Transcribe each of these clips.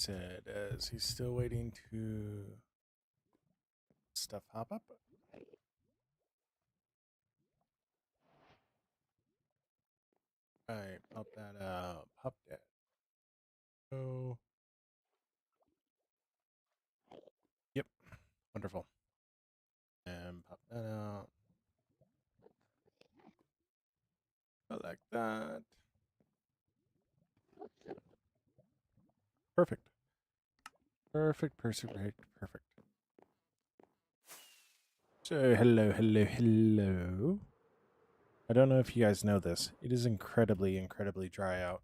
said, as he's still waiting to stuff hop up. All right, pop that out. Pop that. Oh, yep, wonderful. And pop that out. I like that. Perfect. Perfect. Perfect. So, hello. I don't know if you guys know this. It is incredibly dry out.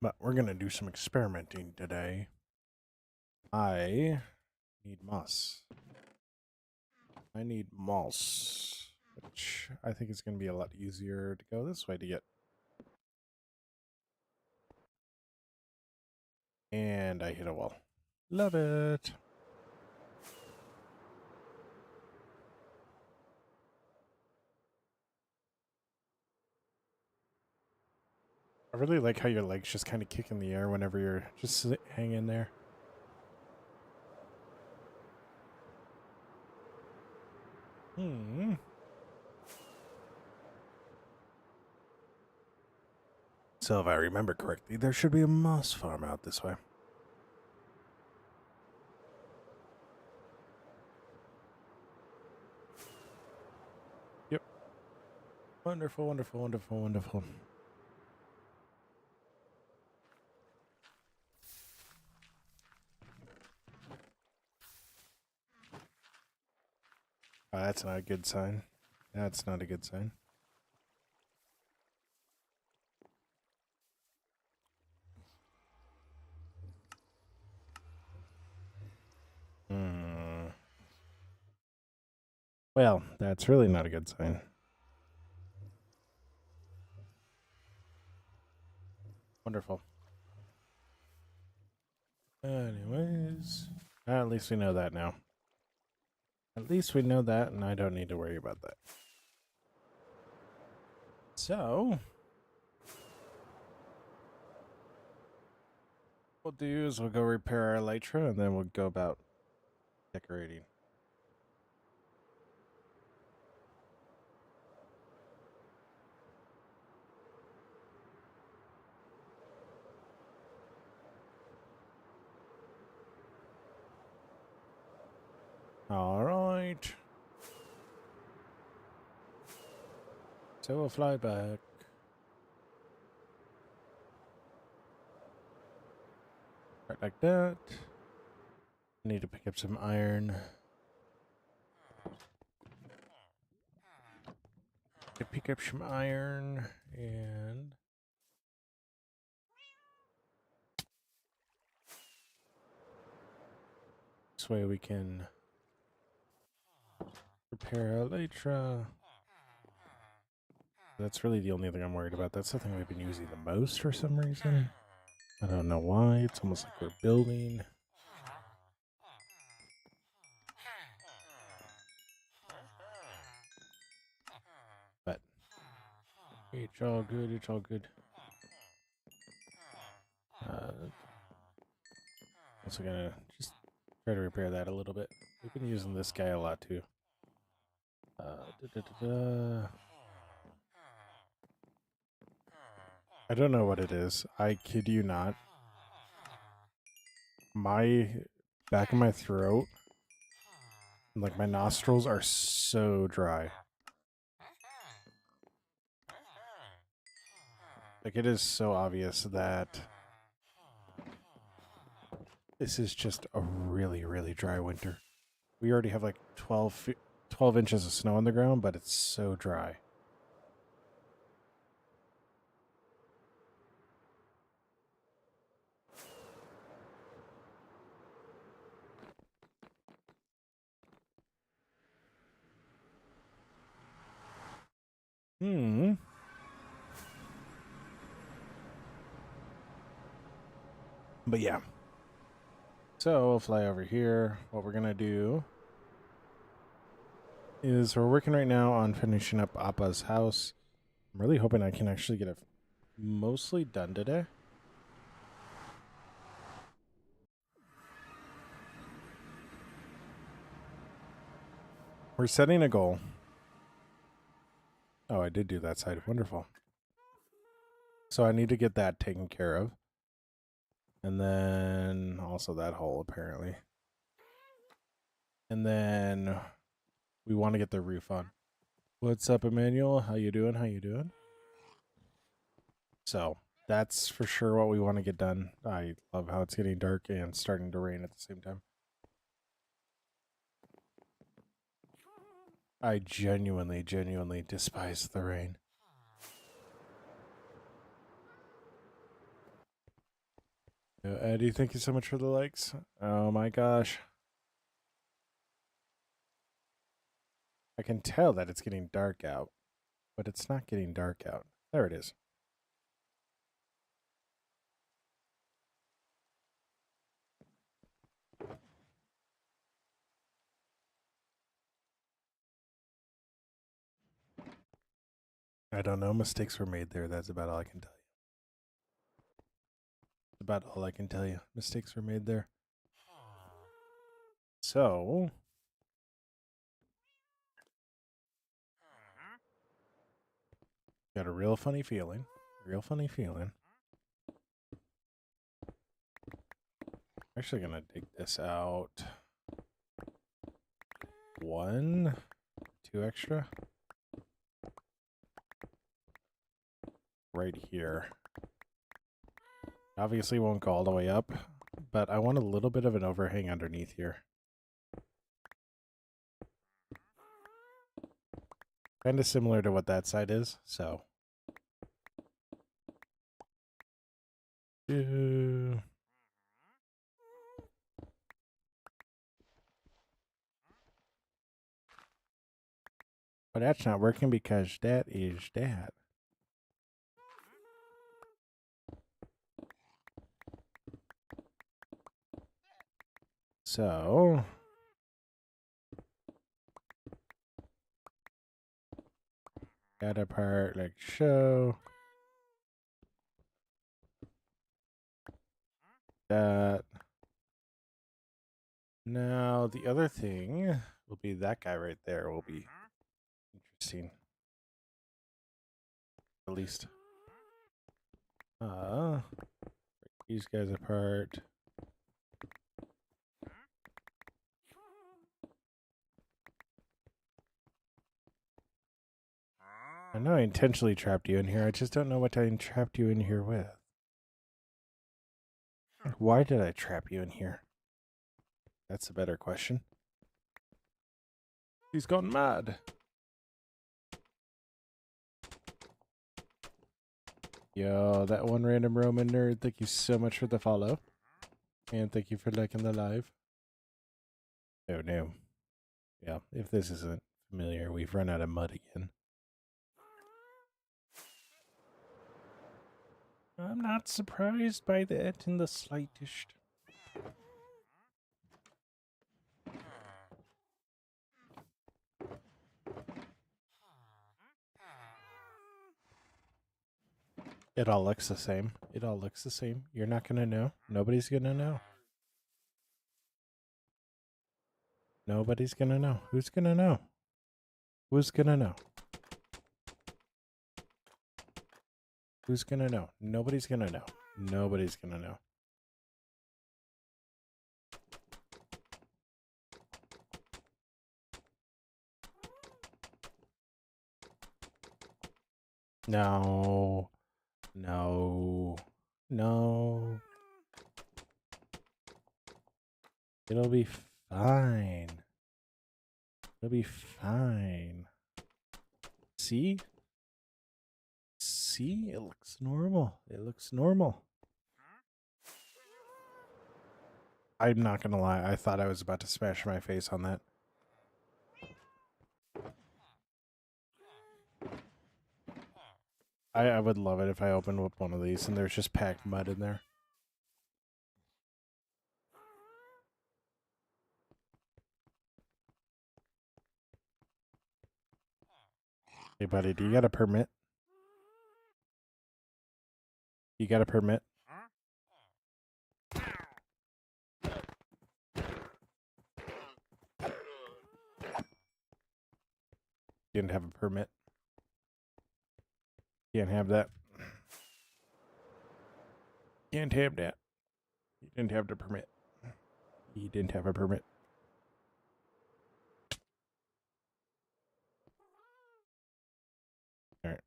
But we're going to do some experimenting today. I need moss. I need moss, which I think is going to be a lot easier to go this way to get. And I hit a wall. Love it. I really like how your legs just kind of kick in the air whenever you're just hanging there. So if I remember correctly, there should be a moss farm out this way. Yep. Wonderful. Oh, that's not a good sign. That's not a good sign. Well, that's really not a good sign. Wonderful. Anyways, at least we know that now. At least we know that, and I don't need to worry about that. So, what we'll do is we'll go repair our elytra, and then we'll go about decorating. All right. So we'll fly back. Right like that. Need to pick up some iron. To pick up some iron and this way we can repair elytra. That's really the only thing I'm worried about. That's the thing we've been using the most for some reason. I don't know why. It's almost like we're building. But it's all good. Also gonna just try to repair that a little bit. We've been using this guy a lot too. I don't know what it is. I kid you not. My back of my throat, like my nostrils, are so dry. Like it is so obvious that this is just a really dry winter. We already have like 12 inches of snow on the ground, but it's so dry. But yeah. So we'll fly over here. What we're gonna do is we're working right now on finishing up Appa's house. I'm really hoping I can actually get it mostly done today. We're setting a goal. Oh, I did do that side. Wonderful. So I need to get that taken care of. And then also that hole, apparently. And then we want to get the roof on. What's up, Emmanuel? How you doing? How you doing? So that's for sure what we want to get done. I love how it's getting dark and starting to rain at the same time. I genuinely despise the rain. Eddie, thank you so much for the likes. Oh my gosh. I can tell that it's getting dark out, but it's not getting dark out. There it is. I don't know. Mistakes were made there. That's about all I can tell you. About all I can tell you. Mistakes were made there. So, got a real funny feeling. Real funny feeling. Actually gonna dig this out. 1, 2 extra. Right here. Obviously won't go all the way up, but I want a little bit of an overhang underneath here. Kind of similar to what that side is, so. But that's not working because that is that. So, that apart like so. That. Now, the other thing will be that guy right there will be interesting. At least. Break these guys apart. I know I intentionally trapped you in here. I just don't know what I trapped you in here with. Why did I trap you in here? That's a better question. He's gone mad. Yo, that one random Roman nerd, thank you so much for the follow. And thank you for liking the live. Oh no. Yeah, if this isn't familiar, we've run out of mud again. I'm not surprised by that in the slightest. It all looks the same. It all looks the same. You're not gonna know. Nobody's gonna know. Nobody's gonna know. Who's gonna know? Who's gonna know? Who's gonna know? Nobody's gonna know. Nobody's gonna know. No. No. No. It'll be fine. It'll be fine. See? See? It looks normal. It looks normal. I'm not gonna lie. I thought I was about to smash my face on that. I would love it if I opened up one of these and there's just packed mud in there. Hey, buddy, do you got a permit? You got a permit? Didn't have a permit. Can't have that. Can't have that. You didn't have the permit. He didn't have a permit. Alright.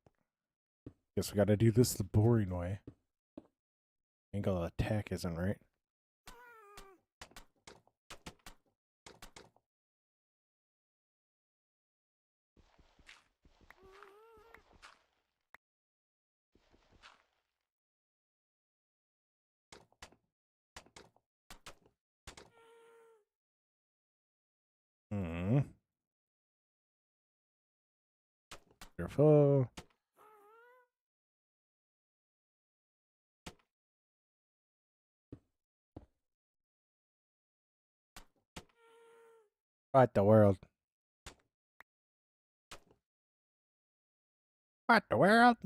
Guess we gotta do this the boring way. Angle of attack isn't right. Careful. What the world? What the world?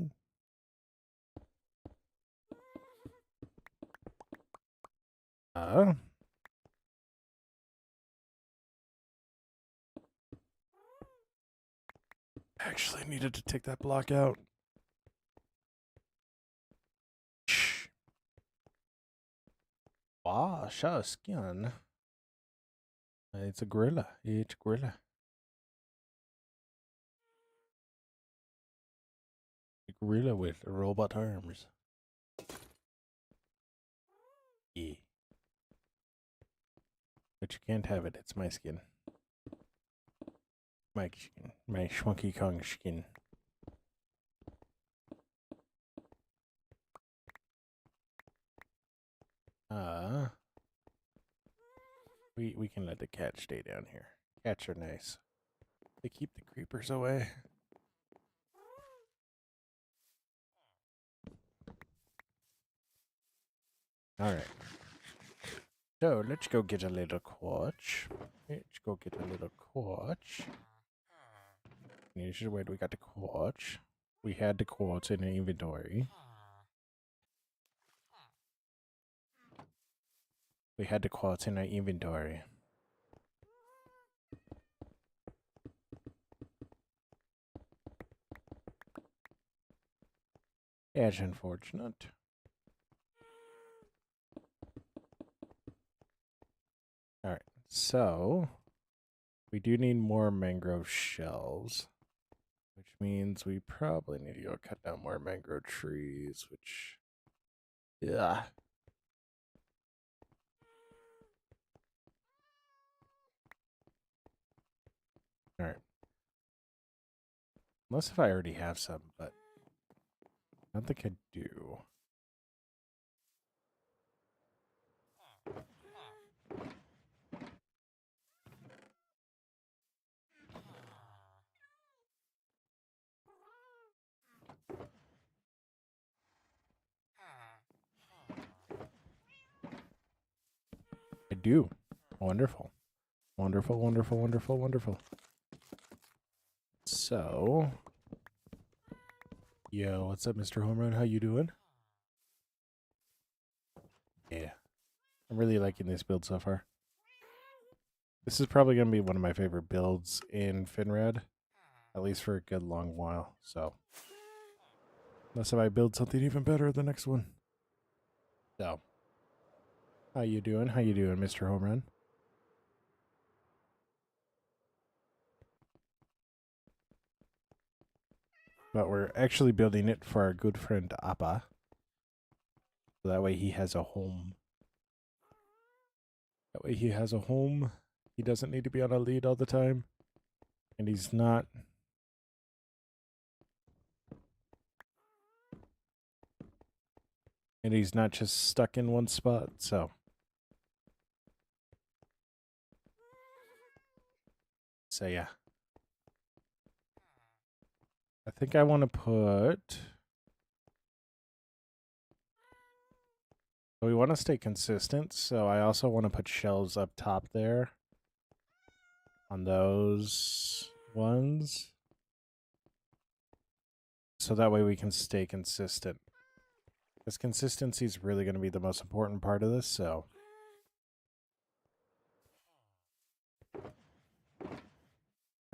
Actually needed to take that block out. Wow, show skin. It's a gorilla. It's a gorilla. A gorilla with robot arms. Yeah. But you can't have it. It's my skin. My skin. My Schwunky Kong skin. We can let the cat stay down here. Cats are nice. They keep the creepers away. Alright. So, let's go get a little quartz. Let's go get a little quartz. Where do we got the quartz? We had the quartz in the inventory. We had the quartz in our inventory. That's unfortunate. Alright, so we do need more mangrove shells, which means we probably need to go cut down more mangrove trees, which, yeah. Alright. Unless if I already have some, but I don't think I do. I do. Wonderful. Wonderful, wonderful, wonderful, wonderful. So, yo, what's up, Mr. Home Run? How you doing? Yeah. I'm really liking this build so far. This is probably going to be one of my favorite builds in Finrad, at least for a good long while, so. Unless if I build something even better the next one. So. How you doing? How you doing, Mr. Home Run? But we're actually building it for our good friend Appa. So that way he has a home. That way he has a home. He doesn't need to be on a lead all the time. And he's not... And he's not just stuck in one spot, so... So yeah. I think I want to put... We want to stay consistent, so I also want to put shelves up top there. On those ones. so that way we can stay consistent. Because consistency is really going to be the most important part of this, so.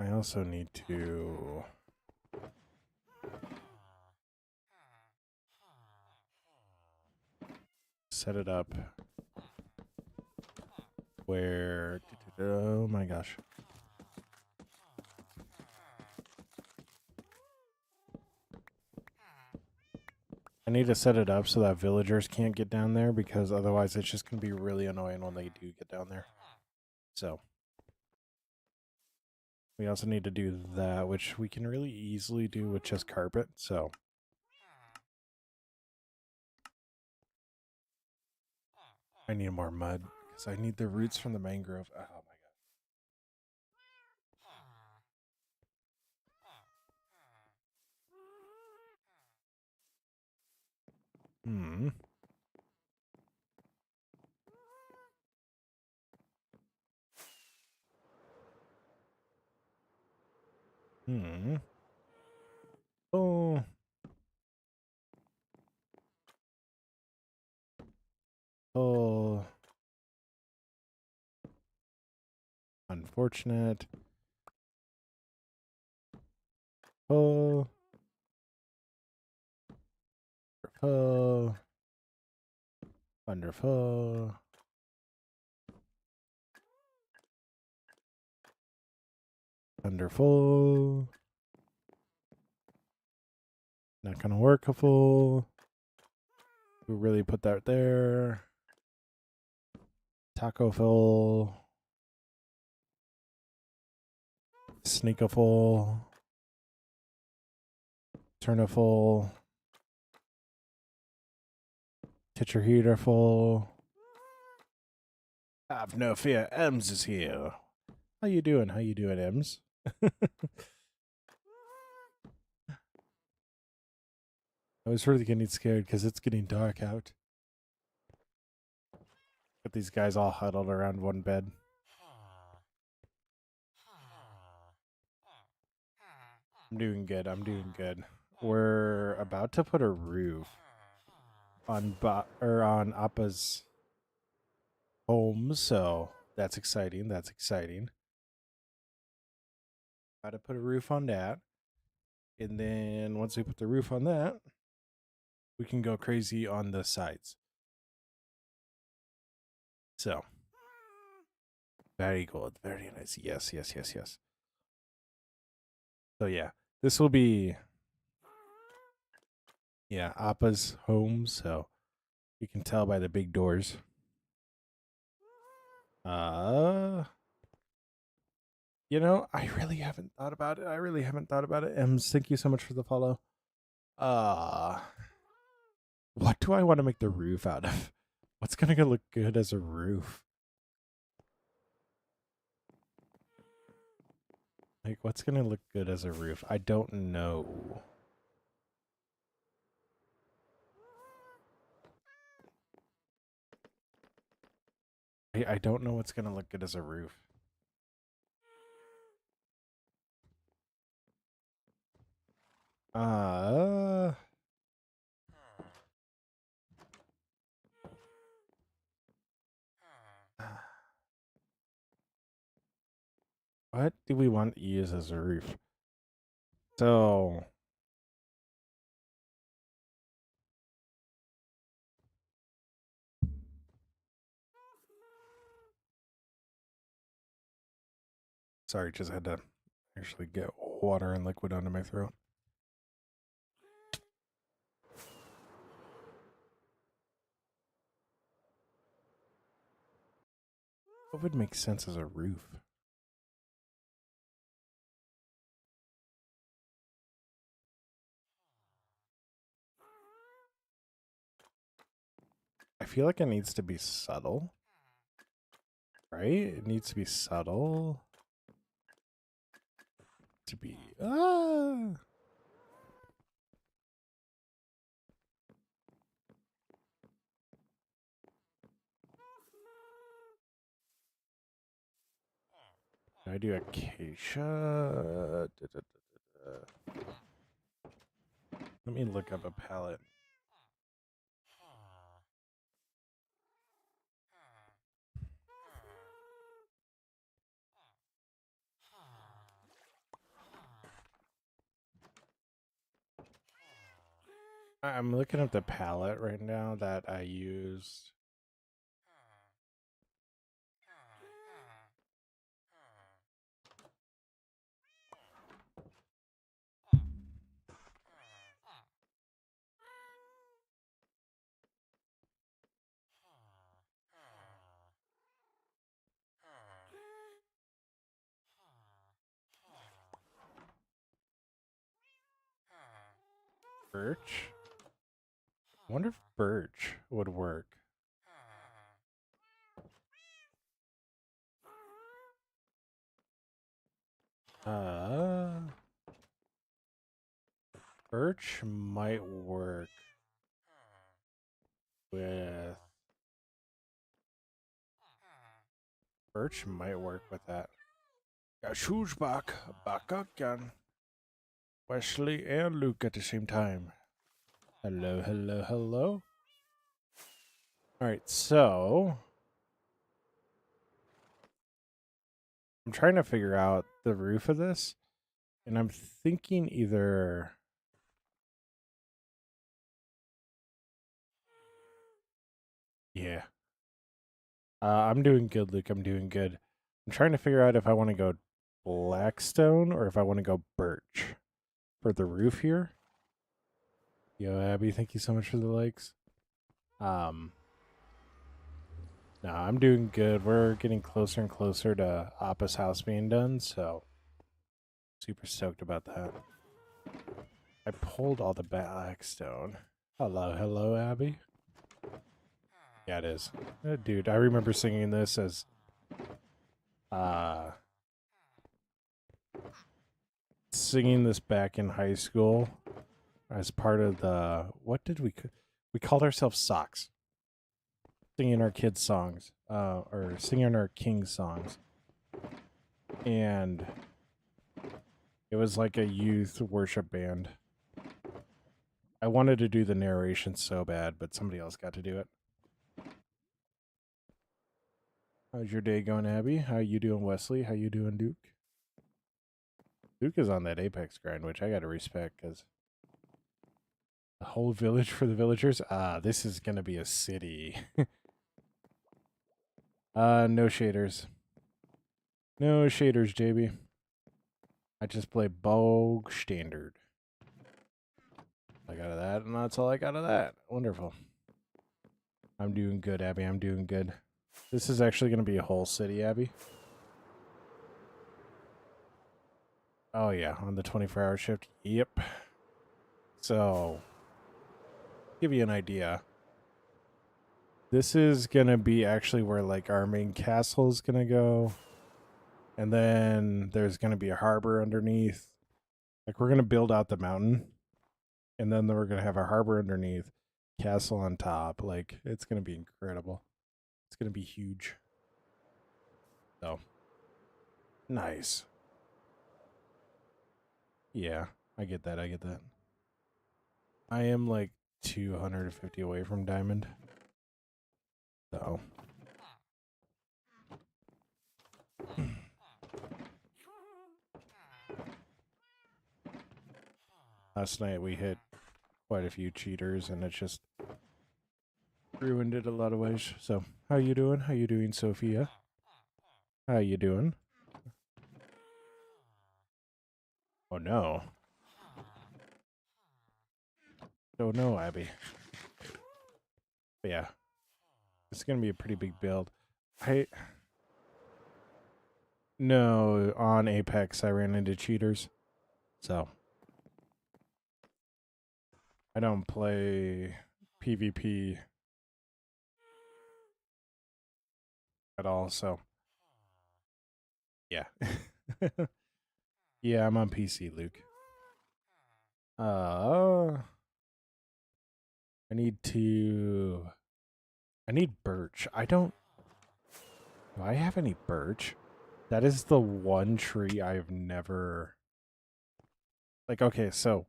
I also need to set it up where, oh my gosh. I need to set it up so that villagers can't get down there, because otherwise it's just going to be really annoying when they do get down there. So we also need to do that, which we can really easily do with just carpet. So I need more mud because I need the roots from the mangrove. Oh my god. Hmm. Hmm. Oh. Oh. Unfortunate. Oh. Oh. Wonderful. Wonderful. Not gonna workable. We really put that there. Taco full. Sneakaful. Turniful. Titcher heater full. Have no fear, Ems is here. How you doing? How you doing, Ems? I was really getting scared because it's getting dark out. Got these guys all huddled around one bed. I'm doing good. I'm doing good. We're about to put a roof on on Appa's home, so that's exciting. That's exciting. Got to put a roof on that, and then once we put the roof on that, we can go crazy on the sides. So very good, very nice. Yes, yes, yes, yes. So yeah, this will be Appa's home. So you can tell by the big doors. You know, I really haven't thought about it. I really haven't thought about it. Ems, thank you so much for the follow. What do I want to make the roof out of? What's gonna look good as a roof? Like, what's gonna look good as a roof? I don't know. I don't know what's gonna look good as a roof. What do we want to use as a roof? So sorry, just had to actually get water and liquid onto my throat. What would make sense as a roof? I feel like it needs to be subtle. Right? It needs to be subtle. To be Can I do acacia? Let me look up a pallet. I'm looking at the palette right now that I used. Birch? I wonder if birch would work. Birch might work with... Birch might work with that. Yeah, shoes back again. Wesley and Luke at the same time. Hello, hello, hello. Alright, so... I'm trying to figure out the roof of this. And I'm thinking either... Yeah. I'm doing good, Luke. I'm doing good. I'm trying to figure out if I want to go Blackstone or if I want to go birch for the roof here. Yo, Abby, thank you so much for the likes. No, I'm doing good. We're getting closer and closer to Appa's house being done, so super stoked about that. I pulled all the Blackstone. Hello, hello, Abby. Yeah, it is. Dude, I remember singing this as singing this back in high school as part of the what did we called ourselves Socks, singing our kids songs or singing our King songs, and it was like a youth worship band. I wanted to do the narration so bad, but somebody else got to do it. How's your day going, Abby? How you doing, Wesley? How you doing, Duke? Duke is on that Apex grind, which I gotta respect, because the whole village for the villagers? This is gonna be a city. No shaders. No shaders, JB. I just play Bog Standard. I got of that, and that's all I got of that. Wonderful. I'm doing good, Abby. I'm doing good. This is actually going to be a whole city, Abby. Oh, yeah, on the 24-hour shift. Yep. So, give you an idea. This is going to be actually where, like, our main castle is going to go. And then there's going to be a harbor underneath. Like, we're going to build out the mountain. And then we're going to have a harbor underneath, castle on top. Like, it's going to be incredible. It's going to be huge. So, nice. Yeah, I get that. I get that. I am like 250 away from diamond. So. Last night we hit quite a few cheaters and it just ruined it a lot of ways. So, how you doing? How you doing, Sophia? How you doing? Oh no. Oh no, Abby. But yeah. It's gonna be a pretty big build. No, on Apex I ran into cheaters. So I don't play PvP at all, so yeah. Yeah, I'm on PC, Luke. I need birch. Do I have any birch? That is the one tree I've never... Like, okay, so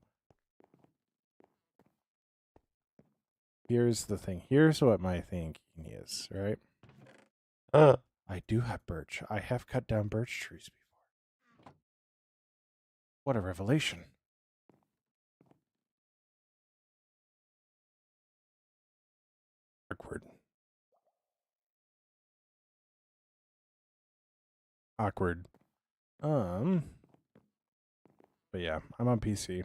here's the thing. Here's what my thinking is, right? I do have birch. I have cut down birch trees before. What a revelation. Awkward. Awkward. But yeah, I'm on PC.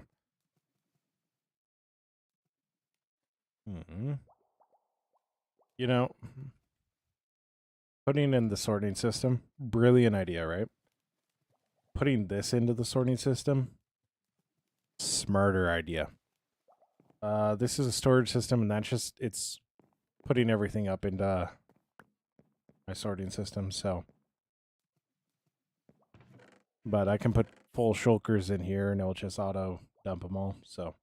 You know, putting in the sorting system, brilliant idea, right? Putting this into the sorting system, smarter idea. This is a storage system, and that's just, it's putting everything up into my sorting system, so. But I can put full shulkers in here, and it'll just auto dump them all, so.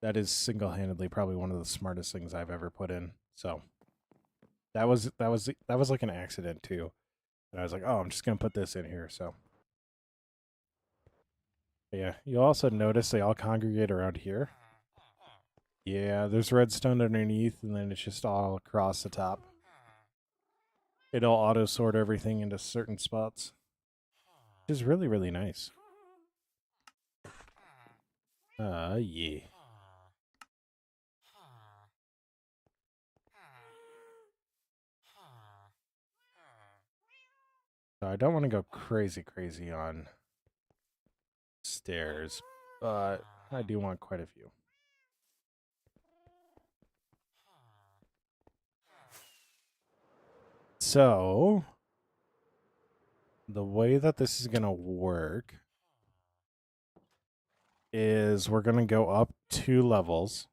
That is single-handedly probably one of the smartest things I've ever put in, so. That was like an accident, too. And I was like, oh, I'm just going to put this in here, so. But yeah, you'll also notice they all congregate around here. Yeah, there's redstone underneath, and then it's just all across the top. It'll auto-sort everything into certain spots. Which is really, really nice. Yeah. So I don't want to go crazy on stairs, but I do want quite a few. So, the way that this is going to work is we're going to go up 2 levels.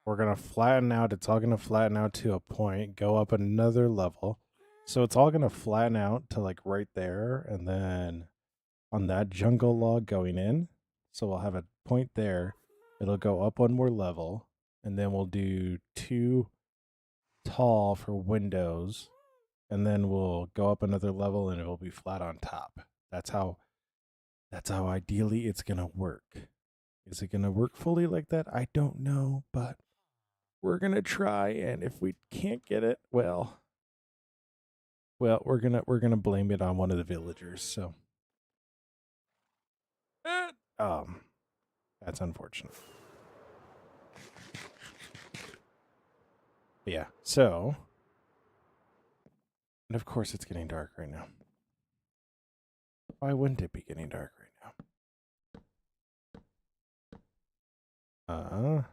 We're going to flatten out. It's all going to flatten out to a point, go up another level. So it's all going to flatten out to like right there, and then on that jungle log going in. So we'll have a point there. It'll go up 1 more level, and then we'll do 2 tall for windows, and then we'll go up another level, and it'll be flat on top. That's how ideally it's going to work. Is it going to work fully like that? I don't know, but we're going to try, and if we can't get it, well, we're going to blame it on one of the villagers, so that's unfortunate. But yeah, so, and of course it's getting dark right now. Why wouldn't it be getting dark right now?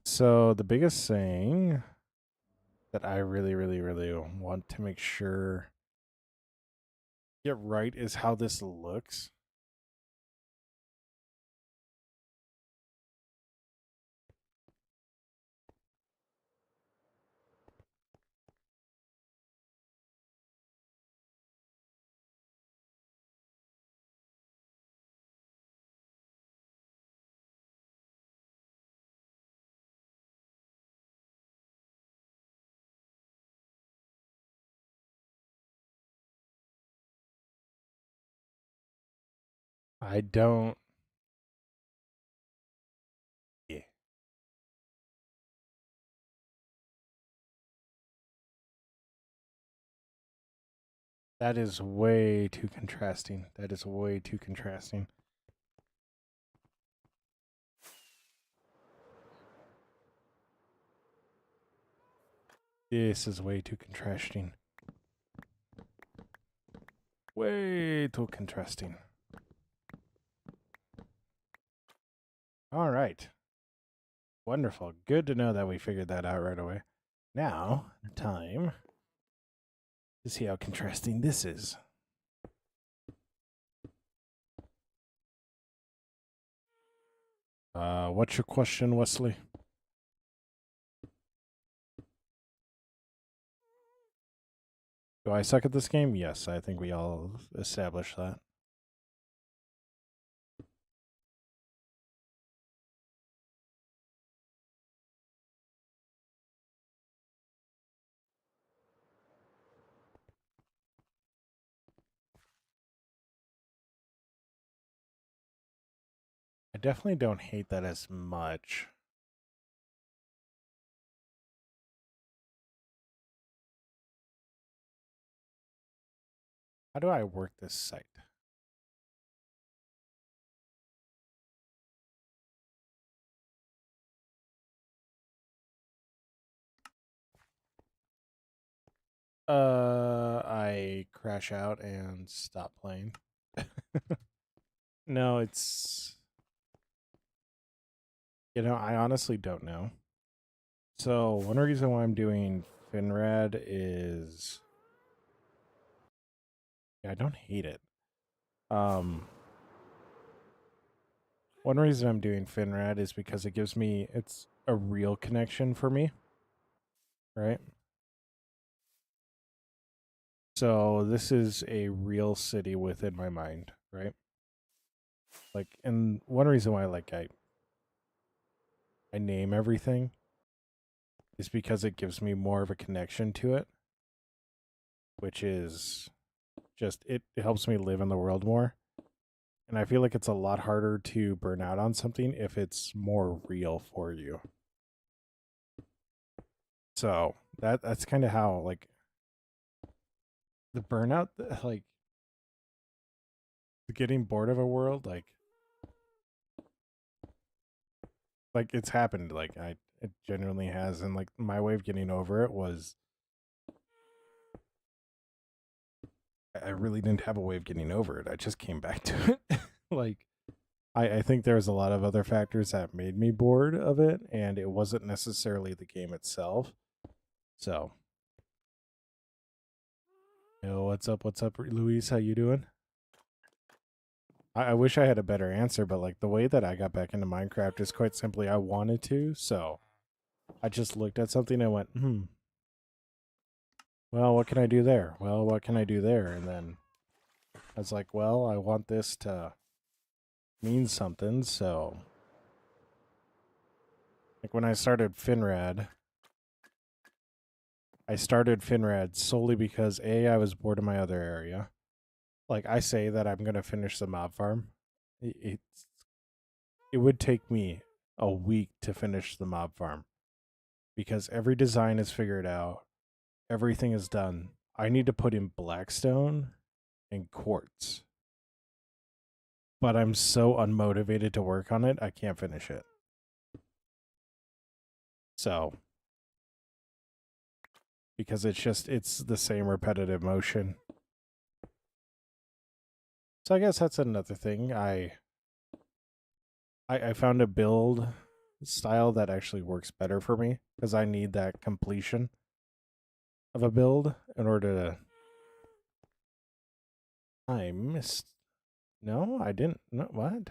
So the biggest thing that I really want to make sure get right is how this looks. I don't. Yeah. That is way too contrasting. That is way too contrasting. This is way too contrasting. Way too contrasting. All right. Wonderful. Good to know that we figured that out right away. Now, time to see how contrasting this is. What's your question, Wesley? Do I suck at this game? Yes, I think we all established that. definitely don't hate that as much. How do I work this site? I crash out and stop playing. No, it's... I honestly don't know. So, one reason why I'm doing Finrad is... I don't hate it. One reason I'm doing Finrad is because it gives me... It's a real connection for me. Right? So, this is a real city within my mind, right? Like, and one reason why, I name everything is because it gives me more of a connection to it, which is just, it helps me live in the world more. And I feel like it's a lot harder to burn out on something if it's more real for you. So that's kind of how, like, the burnout, like, getting bored of a world, like it's happened. Like, it genuinely has. And like, my way of getting over it was I really didn't have a way of getting over it. I just came back to it. Like, I think there was a lot of other factors that made me bored of it, and it wasn't necessarily the game itself. So, yo, what's up? What's up, Luis? How you doing? I wish I had a better answer, but like, the way that I got back into Minecraft is quite simply I wanted to. So I just looked at something and went, well, what can I do there? Well, what can I do there? And then I was like, well, I want this to mean something. So, like, when I started Finrad, I started Finrad solely because I was bored in my other area. Like, I say that I'm gonna finish the mob farm. It would take me a week to finish the mob farm because every design is figured out, everything is done. I need to put in blackstone and quartz, but I'm so unmotivated to work on it, I can't finish it. So, because it's the same repetitive motion. So I guess that's another thing. I found a build style that actually works better for me because I need that completion of a build in order to... I missed... No, I didn't. No, what?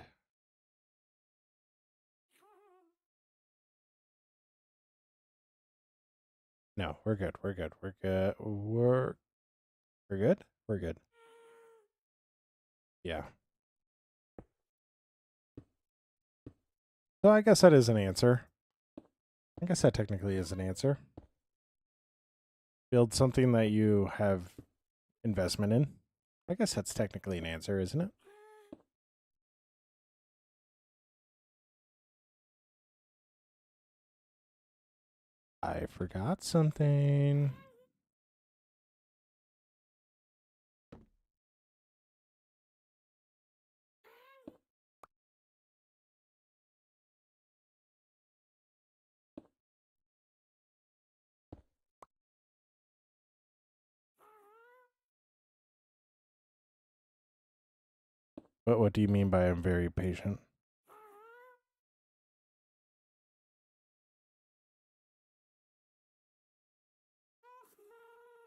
No, we're good. We're good. We're good. We're good. We're good. Yeah. So I guess that is an answer. I guess that technically is an answer. Build something that you have investment in. I guess that's technically an answer, isn't it? I forgot something. What do you mean by I'm very patient?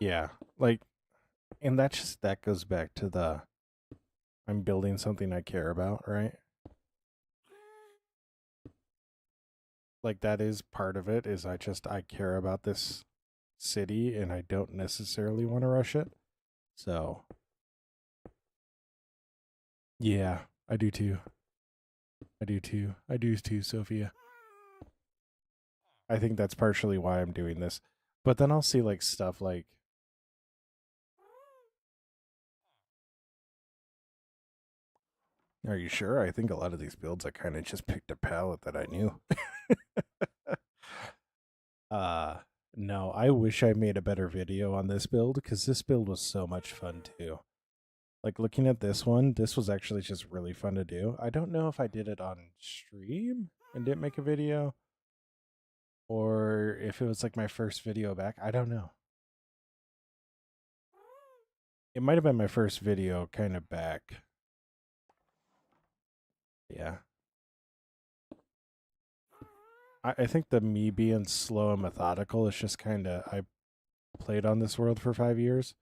Yeah. Like, and that goes back to the I'm building something I care about, right? Like, that is part of it, is I care about this city and I don't necessarily want to rush it. So, yeah, I do too. I do too. I do too, Sophia. I think that's partially why I'm doing this. But then I'll see like stuff like Are you sure? I think a lot of these builds I kind of just picked a palette that I knew. No, I wish I made a better video on this build because this build was so much fun too. Like looking at this one, this was actually just really fun to do. I don't know if I did it on stream and didn't make a video or if it was like my first video back. I don't know. It might have been my first video kind of back. Yeah. I think the me being slow and methodical is just kind of, I played on this world for 5 years.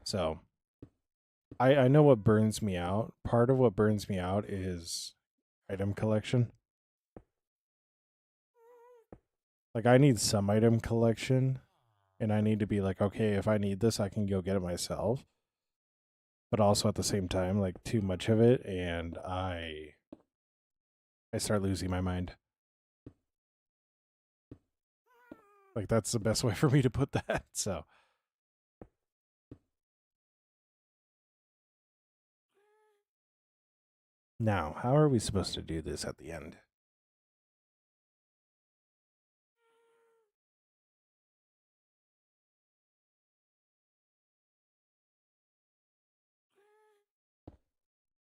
So I know what burns me out. Part of what burns me out is item collection. Like I need some item collection and I need to be like, okay, if I need this, I can go get it myself. But also at the same time, like too much of it and I start losing my mind. Like that's the best way for me to put that. So now, how are we supposed to do this at the end?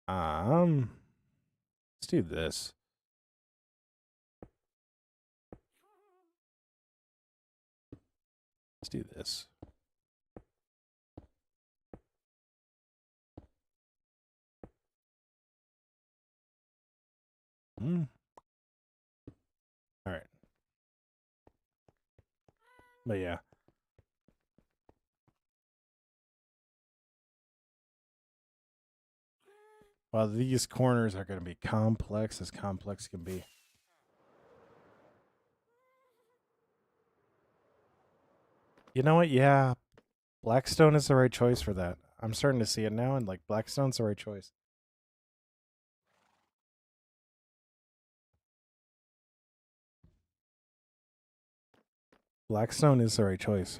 Let's do this. Let's do this. All right. But yeah. Well, these corners are going to be complex as complex can be. You know what? Yeah. Blackstone is the right choice for that. I'm starting to see it now, and like Blackstone's the right choice. Blackstone is the right choice.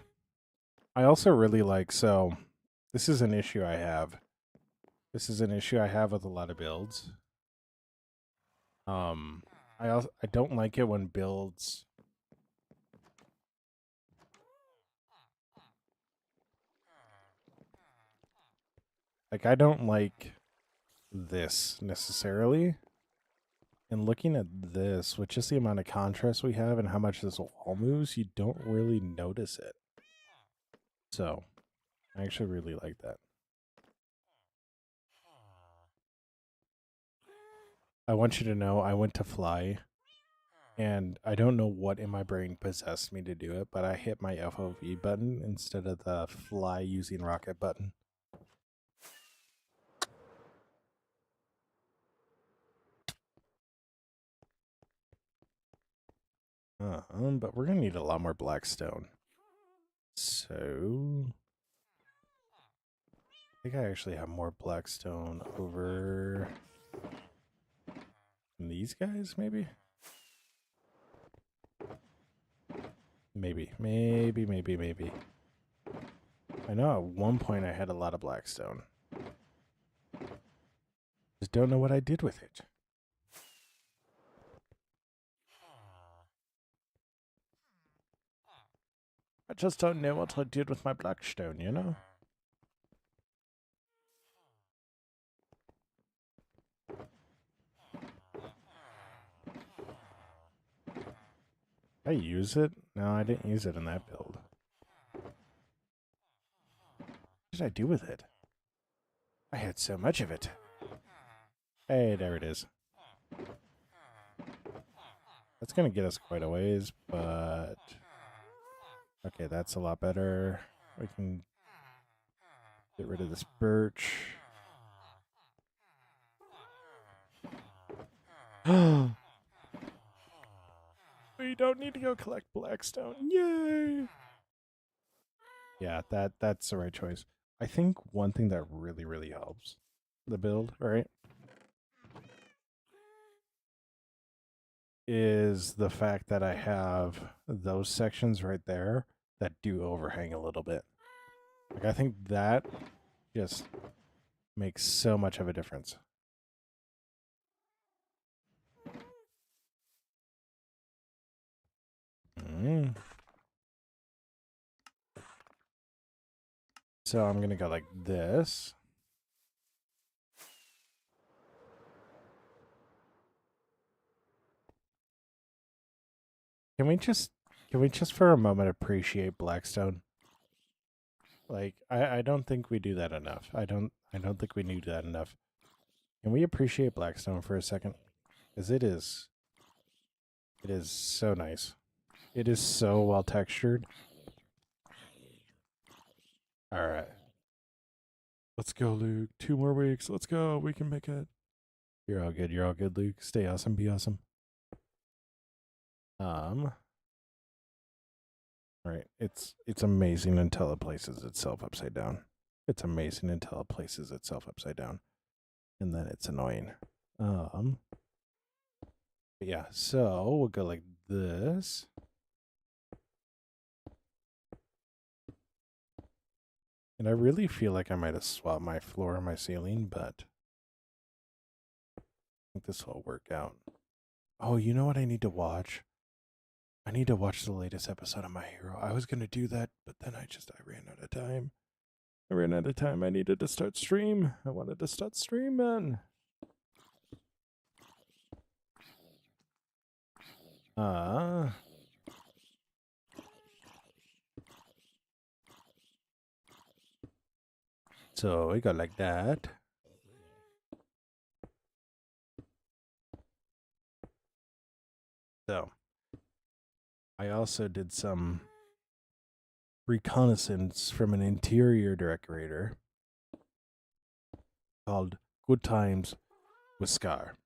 I also really like, so this is an issue I have. This is an issue I have with a lot of builds. I don't like it when builds like I don't like this necessarily. And looking at this, with just the amount of contrast we have and how much this wall moves, you don't really notice it. So, I actually really like that. I want you to know I went to fly, and I don't know what in my brain possessed me to do it, but I hit my FOV button instead of the fly using rocket button. But we're gonna need a lot more blackstone. So I think I actually have more blackstone over these guys, maybe? Maybe. I know at one point I had a lot of blackstone. Just don't know what I did with it. I just don't know what I did with my blackstone, you know? I use it? No, I didn't use it in that build. What did I do with it? I had so much of it. Hey, there it is. That's going to get us quite a ways, but... Okay, that's a lot better. We can get rid of this birch. We don't need to go collect blackstone. Yay! Yeah, that's the right choice. I think one thing that really, really helps the build, right, is the fact that I have those sections right there that do overhang a little bit. Like, I think that just makes so much of a difference. Mm. So I'm gonna go like this. Can we just for a moment appreciate Blackstone? Like I don't think we do that enough. I don't think we do that enough. Can we appreciate Blackstone for a second? Because it is so nice. It is so well textured. All right. Let's go, Luke. 2 more weeks. Let's go. We can make it. You're all good. You're all good, Luke. Stay awesome. Be awesome. All right. It's amazing until it places itself upside down. It's amazing until it places itself upside down. And then it's annoying. But yeah, so we'll go like this. And I really feel like I might have swapped my floor and my ceiling, but I think this will work out. Oh, you know what I need to watch? I need to watch the latest episode of My Hero. I was gonna do that, but then I ran out of time. I ran out of time. I needed to start stream. I wanted to start streaming. So we got like that. So I also did some reconnaissance from an interior decorator called Good Times with Scar.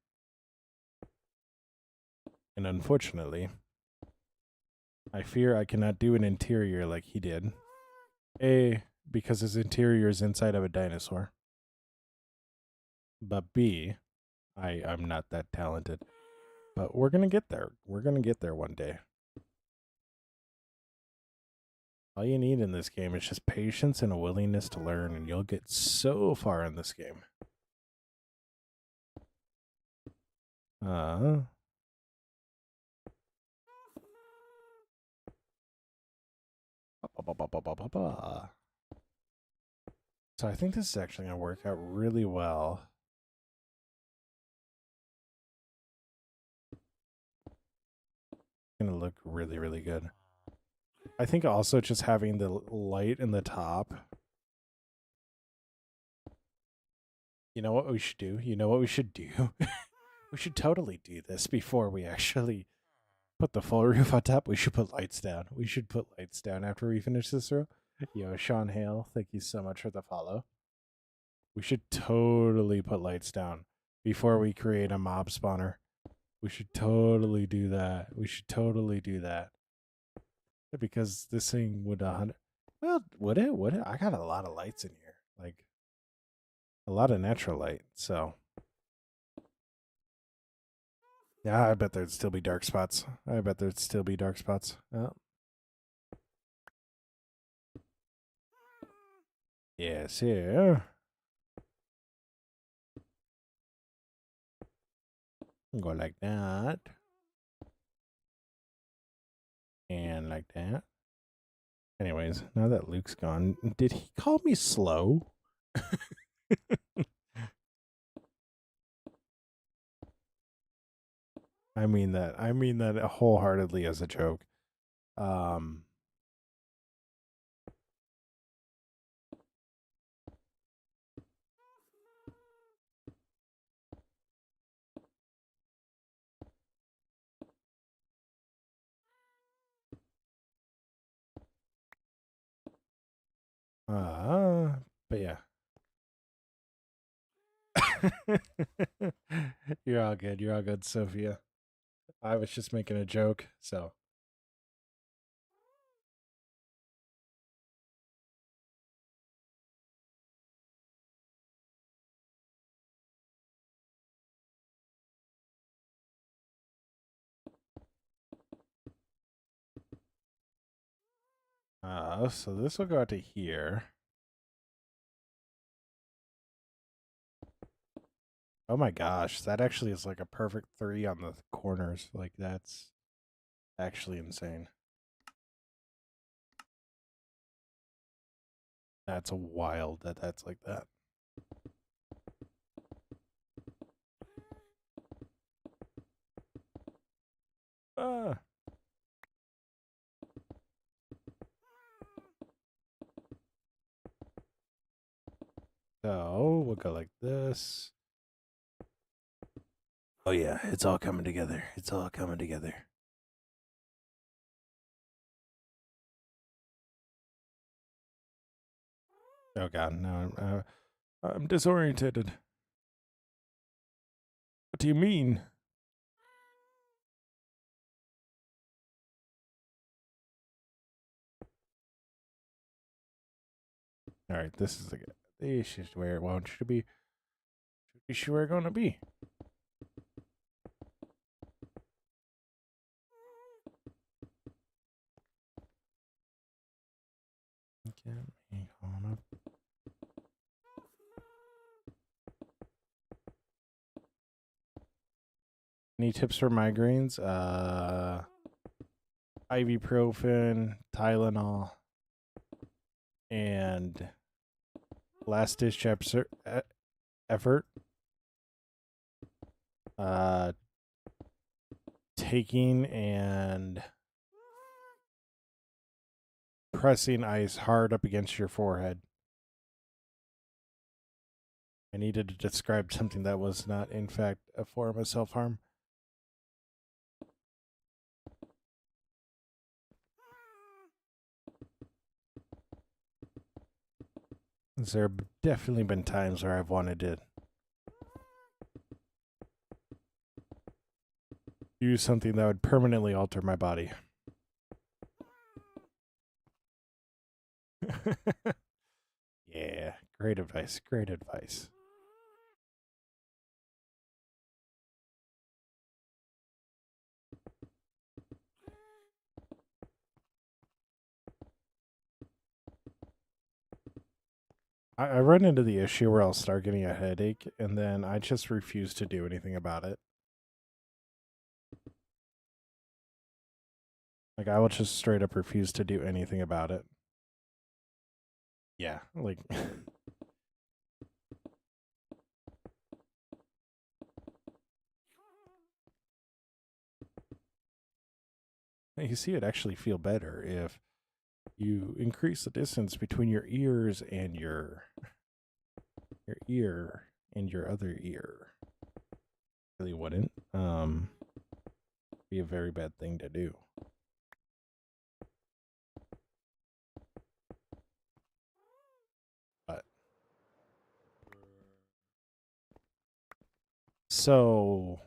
And unfortunately, I fear I cannot do an interior like he did. A, because his interior is inside of a dinosaur. But B, I'm not that talented. But we're gonna get there. We're gonna get there one day. All you need in this game is just patience and a willingness to learn, and you'll get so far in this game. So I think this is actually going to work out really well. It's going to look really, really good. I think also just having the light in the top. You know what we should do? You know what we should do? We should totally do this before we actually put the full roof on top. We should put lights down. We should put lights down after we finish this row. Yo, Sean Hale, thank you so much for the follow. We should totally put lights down before we create a mob spawner. We should totally do that. We should totally do that. Because this thing would 100. Well, would it? Would it? I got a lot of lights in here. Like a lot of natural light. So yeah, I bet there'd still be dark spots. I bet there'd still be dark spots. Oh. Yes, here. Go like that. And like that. Anyways, now that Luke's gone, did he call me slow? I mean that wholeheartedly as a joke. Um but yeah. You're all good. You're all good, Sophia. I was just making a joke, so. So this will go out to here. Oh my gosh, that actually is like a perfect 3 on the corners. Like that's Actually insane. That's wild that that's like that. Ah. So we'll go like this. Oh yeah, it's all coming together. It's all coming together. Oh god, no, I'm disoriented. What do you mean? All right, this is this is where it wants to be. Should be sure we're gonna be. Get me on up. Any tips for migraines? Ibuprofen, Tylenol, and last ditch effort. Taking and pressing ice hard up against your forehead. I needed to describe something that was not, in fact, a form of self-harm. There have definitely been times where I've wanted to do something that would permanently alter my body. Yeah, great advice. Great advice. I run into the issue where I'll start getting a headache and then I just refuse to do anything about it. Like, I will just straight up refuse to do anything about it. Yeah, like. You see, it actually feel better if you increase the distance between your ears and your ear and your other ear. Really wouldn't be a very bad thing to do. But so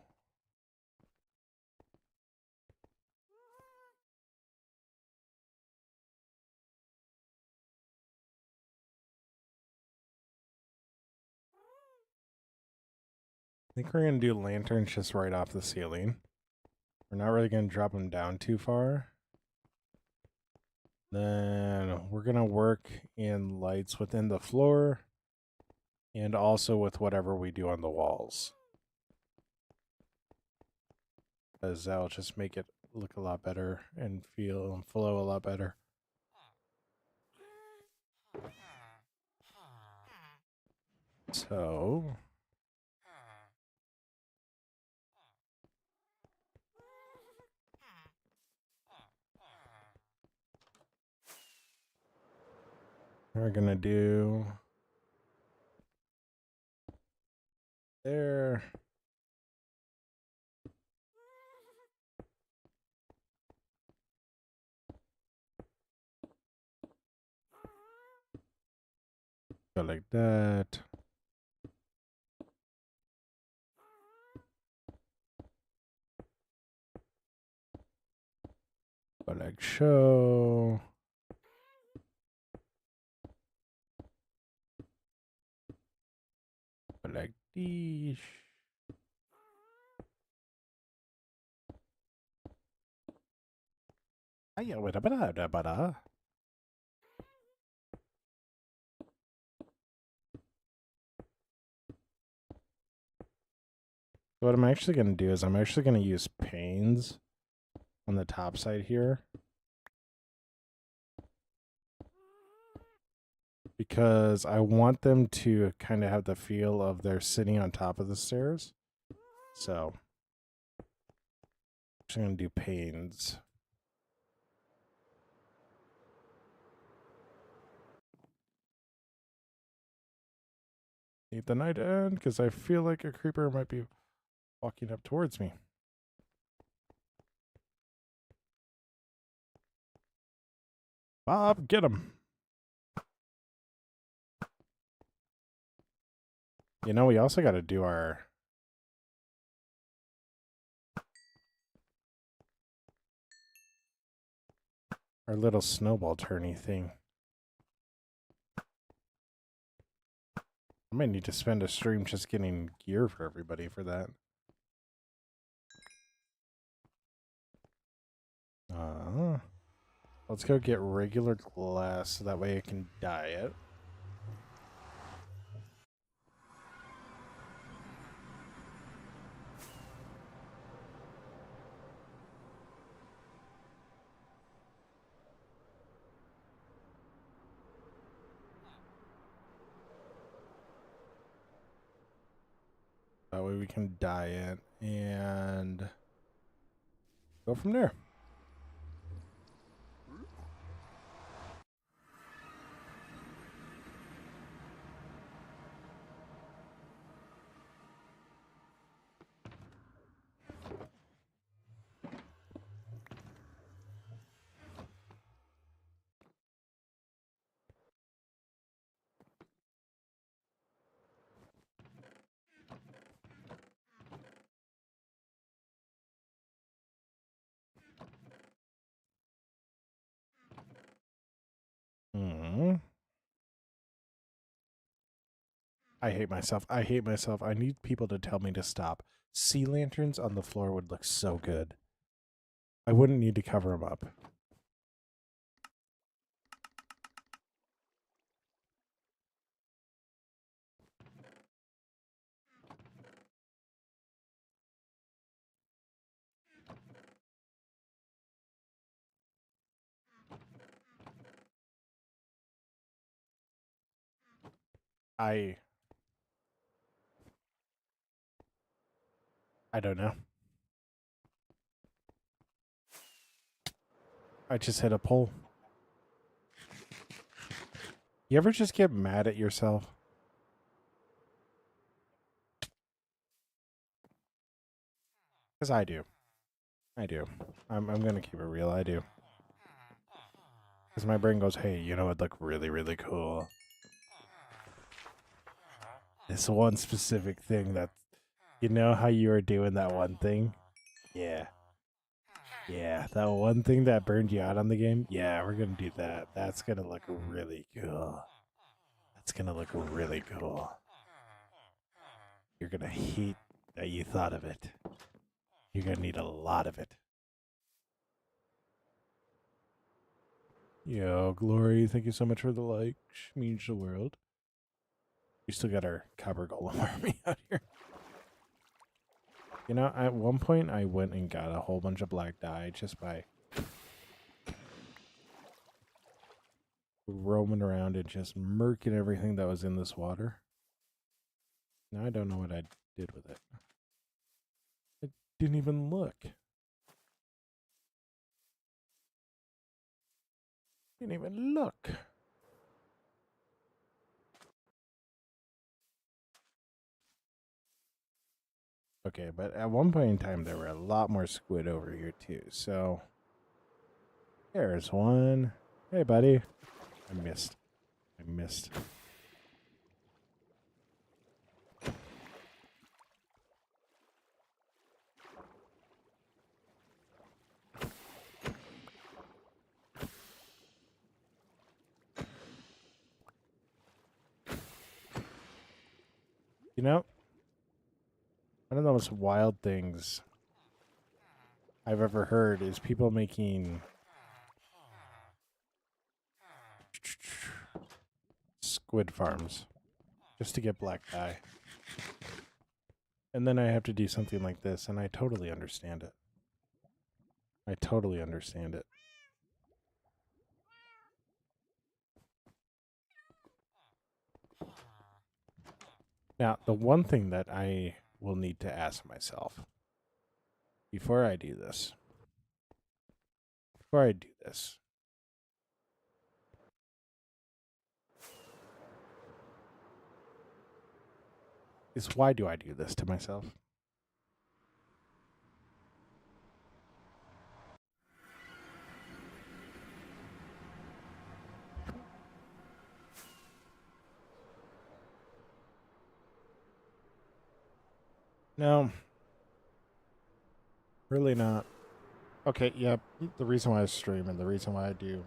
I think we're gonna do lanterns just right off the ceiling. We're not really gonna drop them down too far. Then we're gonna work in lights within the floor and also with whatever we do on the walls. Because that'll just make it look a lot better and feel and flow a lot better. So we're gonna do there. Go like that. Go like so. Go like this. Hiya, wait a minute. What I'm actually going to do is I'm actually going to use panes on the top side here. Because I want them to kind of have the feel of they're sitting on top of the stairs. So, I'm just going to do panes. Need the night end because I feel like a creeper might be walking up towards me. Bob, get him. You know, we also got to do our little snowball tourney thing. I might need to spend a stream just getting gear for everybody for that. Let's go get regular glass so that way I can dye it. That way we can dye it and go from there. I hate myself. I hate myself. I need people to tell me to stop. Sea lanterns on the floor would look so good. I wouldn't need to cover them up. I don't know. I just hit a pole. You ever just get mad at yourself? Because I do. I do. I'm going to keep it real. I do. Because my brain goes, hey, you know what'd look really, really cool? This one specific thing that, you know how you were doing that one thing? Yeah. Yeah, that one thing that burned you out on the game? Yeah, we're going to do that. That's going to look really cool. That's going to look really cool. You're going to hate that you thought of it. You're going to need a lot of it. Yo, Glory, thank you so much for the like. Means the world. We still got our copper golem army out here. You know, at one point I went and got a whole bunch of black dye just by roaming around and just murking everything that was in this water. Now I don't know what I did with it. I didn't even look. Didn't even look. Okay, but at one point in time, there were a lot more squid over here, too. So, there's one. Hey, buddy. I missed. You know, one of the most wild things I've ever heard is people making squid farms just to get black dye. And then I have to do something like this, and I totally understand it. I totally understand it. Now, the one thing that I will need to ask myself before I do this, is why do I do this to myself? No, really not. Okay, yeah, the reason why I stream and the reason why I do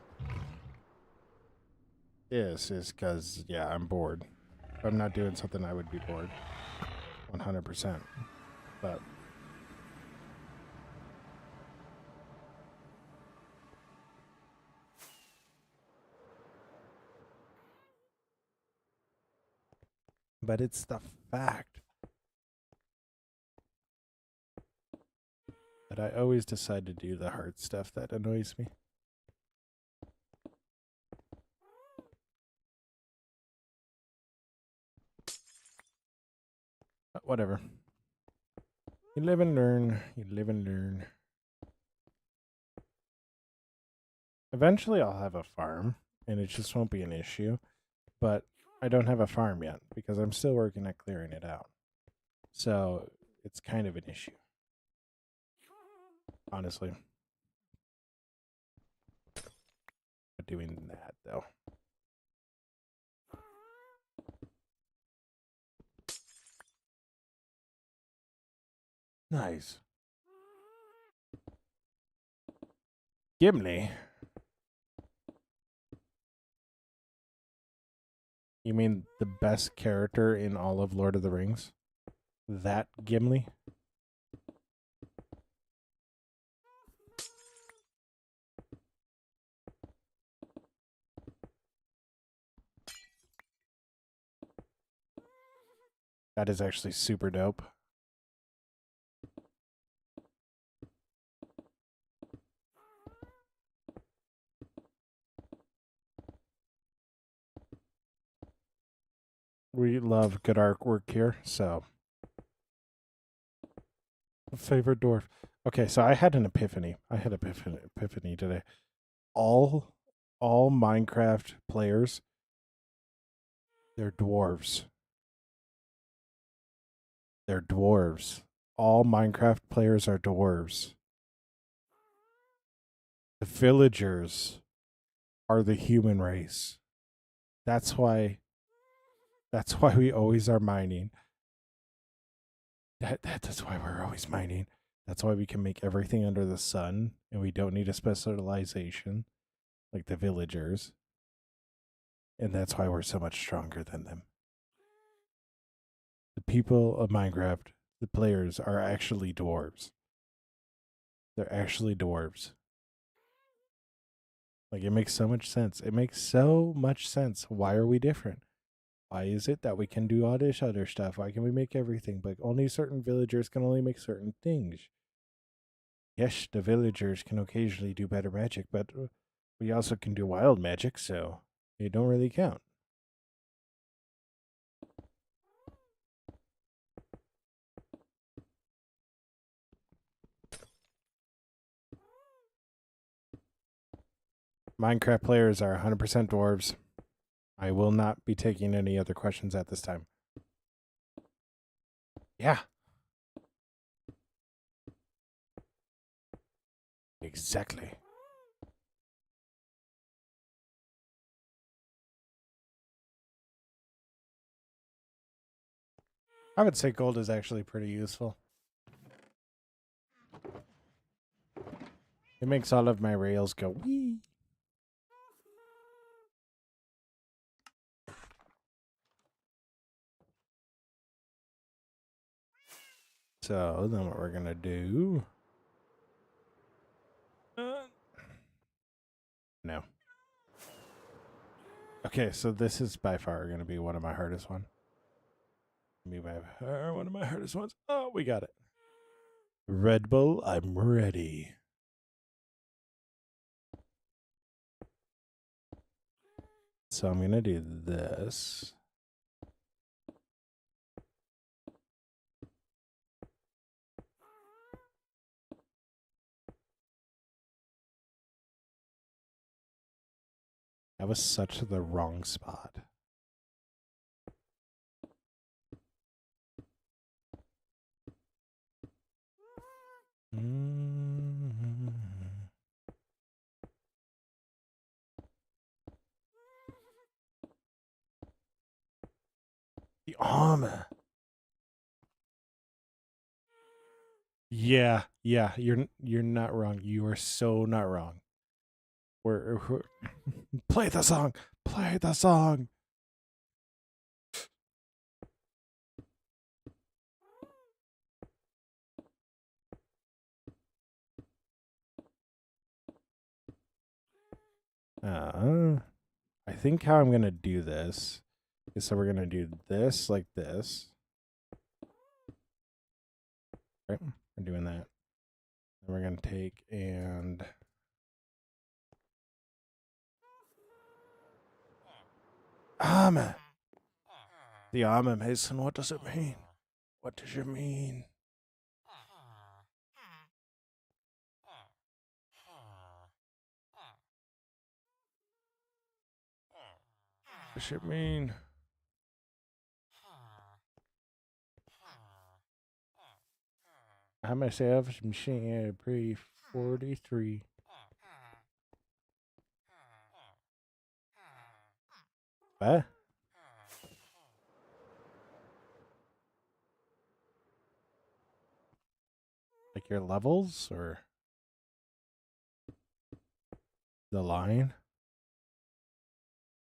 this is because, yeah, I'm bored. If I'm not doing something, I would be bored. 100%. But it's the fact that I always decide to do the hard stuff that annoys me. But whatever. You live and learn. You live and learn. Eventually, I'll have a farm, and it just won't be an issue. But I don't have a farm yet because I'm still working at clearing it out. So it's kind of an issue, honestly. But doing that, though. Nice. Gimli? You mean the best character in all of Lord of the Rings? That Gimli? That is actually super dope. We love good artwork here, so. Favorite dwarf. Okay, so I had an epiphany. Epiphany today. All Minecraft players, they're dwarves. They're dwarves. All Minecraft players are dwarves. The villagers are the human race. That's why we always are mining. That's why we're always mining. That's why we can make everything under the sun and we don't need a specialization like the villagers. And that's why we're so much stronger than them. The people of Minecraft, the players, are actually dwarves. They're actually dwarves. Like, it makes so much sense. It makes so much sense. Why are we different? Why is it that we can do all this other stuff? Why can we make everything? But only certain villagers can only make certain things. Yes, the villagers can occasionally do better magic, but we also can do wild magic, so it don't really count. Minecraft players are 100% dwarves. I will not be taking any other questions at this time. Yeah. Exactly. I would say gold is actually pretty useful. It makes all of my rails go wee. So then what we're going to do... No. Okay, so this is by far going to be one of my hardest ones. One of my hardest ones. Oh, we got it. Red Bull, I'm ready. So I'm going to do this. That was such the wrong spot. The armor. Yeah, you're not wrong. You are so not wrong. We're play the song. Play the song. I think how I'm gonna do this is so we're gonna do this like this. Right? We're doing that. And we're gonna take and Armor. The armor, Mason. What does it mean? What does it mean? What does it mean? I myself machine pre 43. What? Like your levels or the line?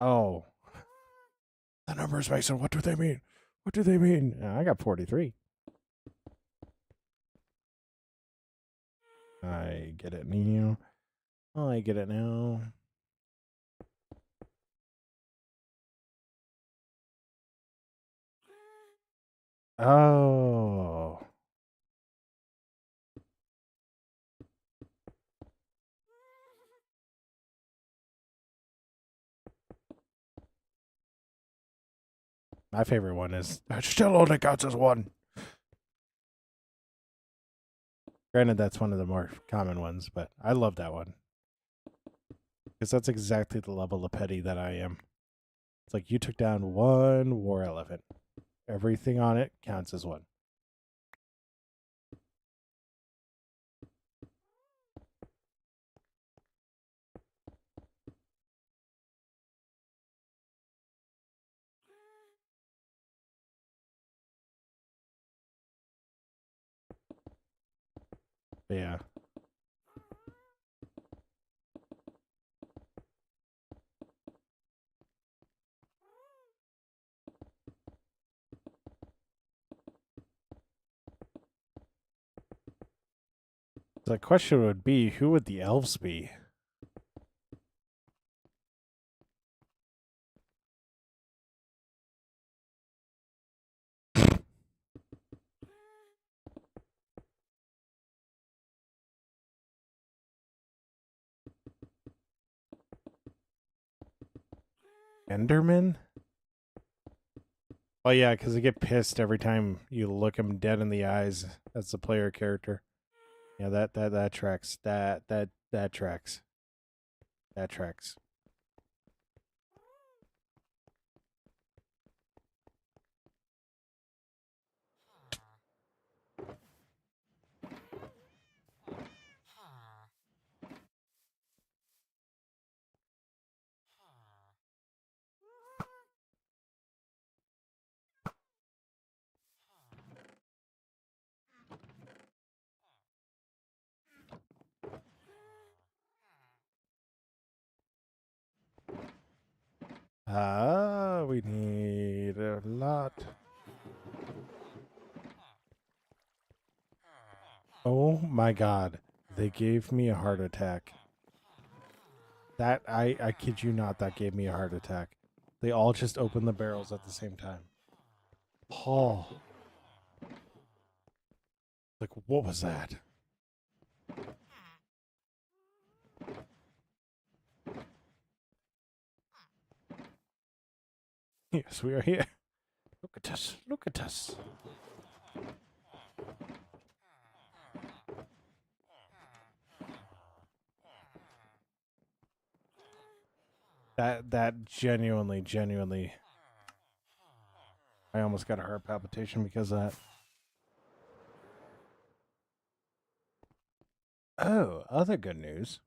Oh. The numbers, Mason. What do they mean? What do they mean? I got 43. I get it now. Oh, I get it now. Oh. My favorite one is still only counts as one. Granted, that's one of the more common ones, but I love that one. Because that's exactly the level of petty that I am. It's like you took down one war elephant. Everything on it counts as one. But yeah. The question would be, who would the elves be? Enderman? Oh yeah, because they get pissed every time you look them dead in the eyes as the player character. Yeah, that tracks. That tracks. That tracks. We need a lot. Oh my god. They gave me a heart attack. That, I kid you not, that gave me a heart attack. They all just opened the barrels at the same time. Paul. Like, what was that? Yes, we are here. Look at us. Look at us. That genuinely, I almost got a heart palpitation because of that. Oh, other good news.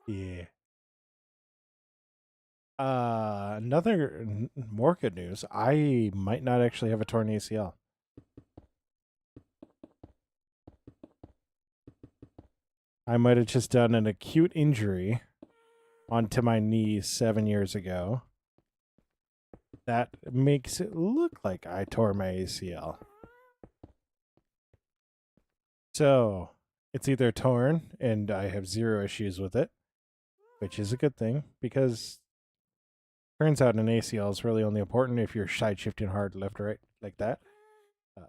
Yeah. More good news. I might not actually have a torn ACL. I might have just done an acute injury onto my knee 7 years ago. That makes it look like I tore my ACL. So it's either torn and I have zero issues with it, which is a good thing because turns out an ACL is really only important if you're side shifting hard left or right like that.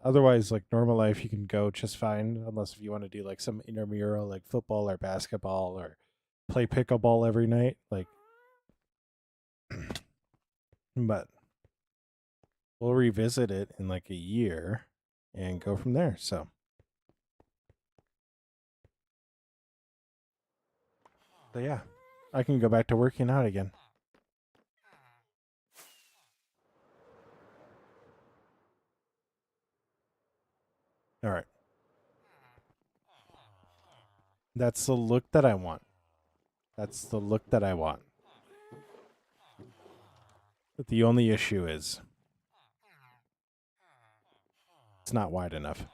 Otherwise, like normal life, you can go just fine, unless if you want to do like some intramural, like football or basketball, or play pickleball every night. Like, but we'll revisit it in like a year and go from there. So, yeah, I can go back to working out again. All right. That's the look that I want. That's the look that I want. But the only issue is it's not wide enough.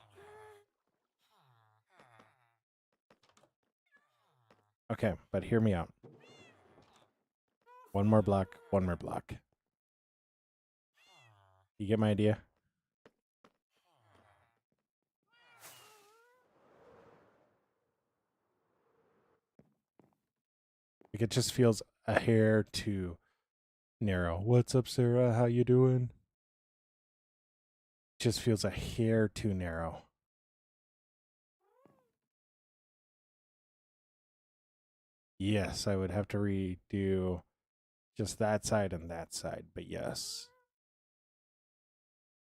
Okay, but hear me out. One more block, one more block. You get my idea? Like it just feels a hair too narrow. What's up, Sarah? How you doing? Just feels a hair too narrow. Yes, I would have to redo just that side and that side, but yes.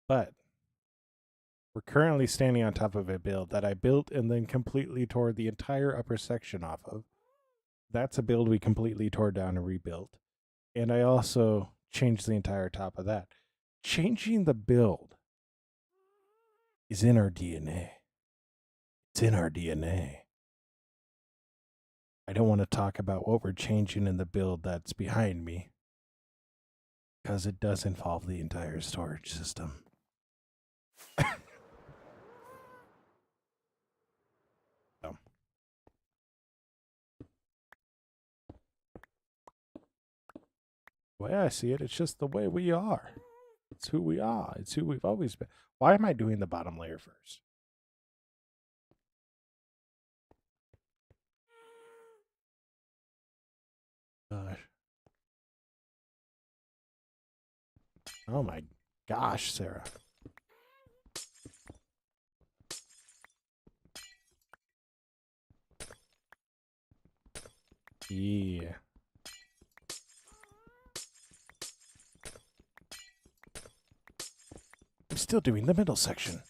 But we're currently standing on top of a build that I built and then completely tore the entire upper section off of. That's a build we completely tore down and rebuilt. And I also changed the entire top of that. Changing the build is in our DNA. It's in our DNA. I don't want to talk about what we're changing in the build that's behind me because it does involve the entire storage system. So. The way I see it, it's just the way we are. It's who we are. It's who we've always been. Why am I doing the bottom layer first? Gosh. Oh my gosh, Sarah. Yeah. I'm still doing the middle section.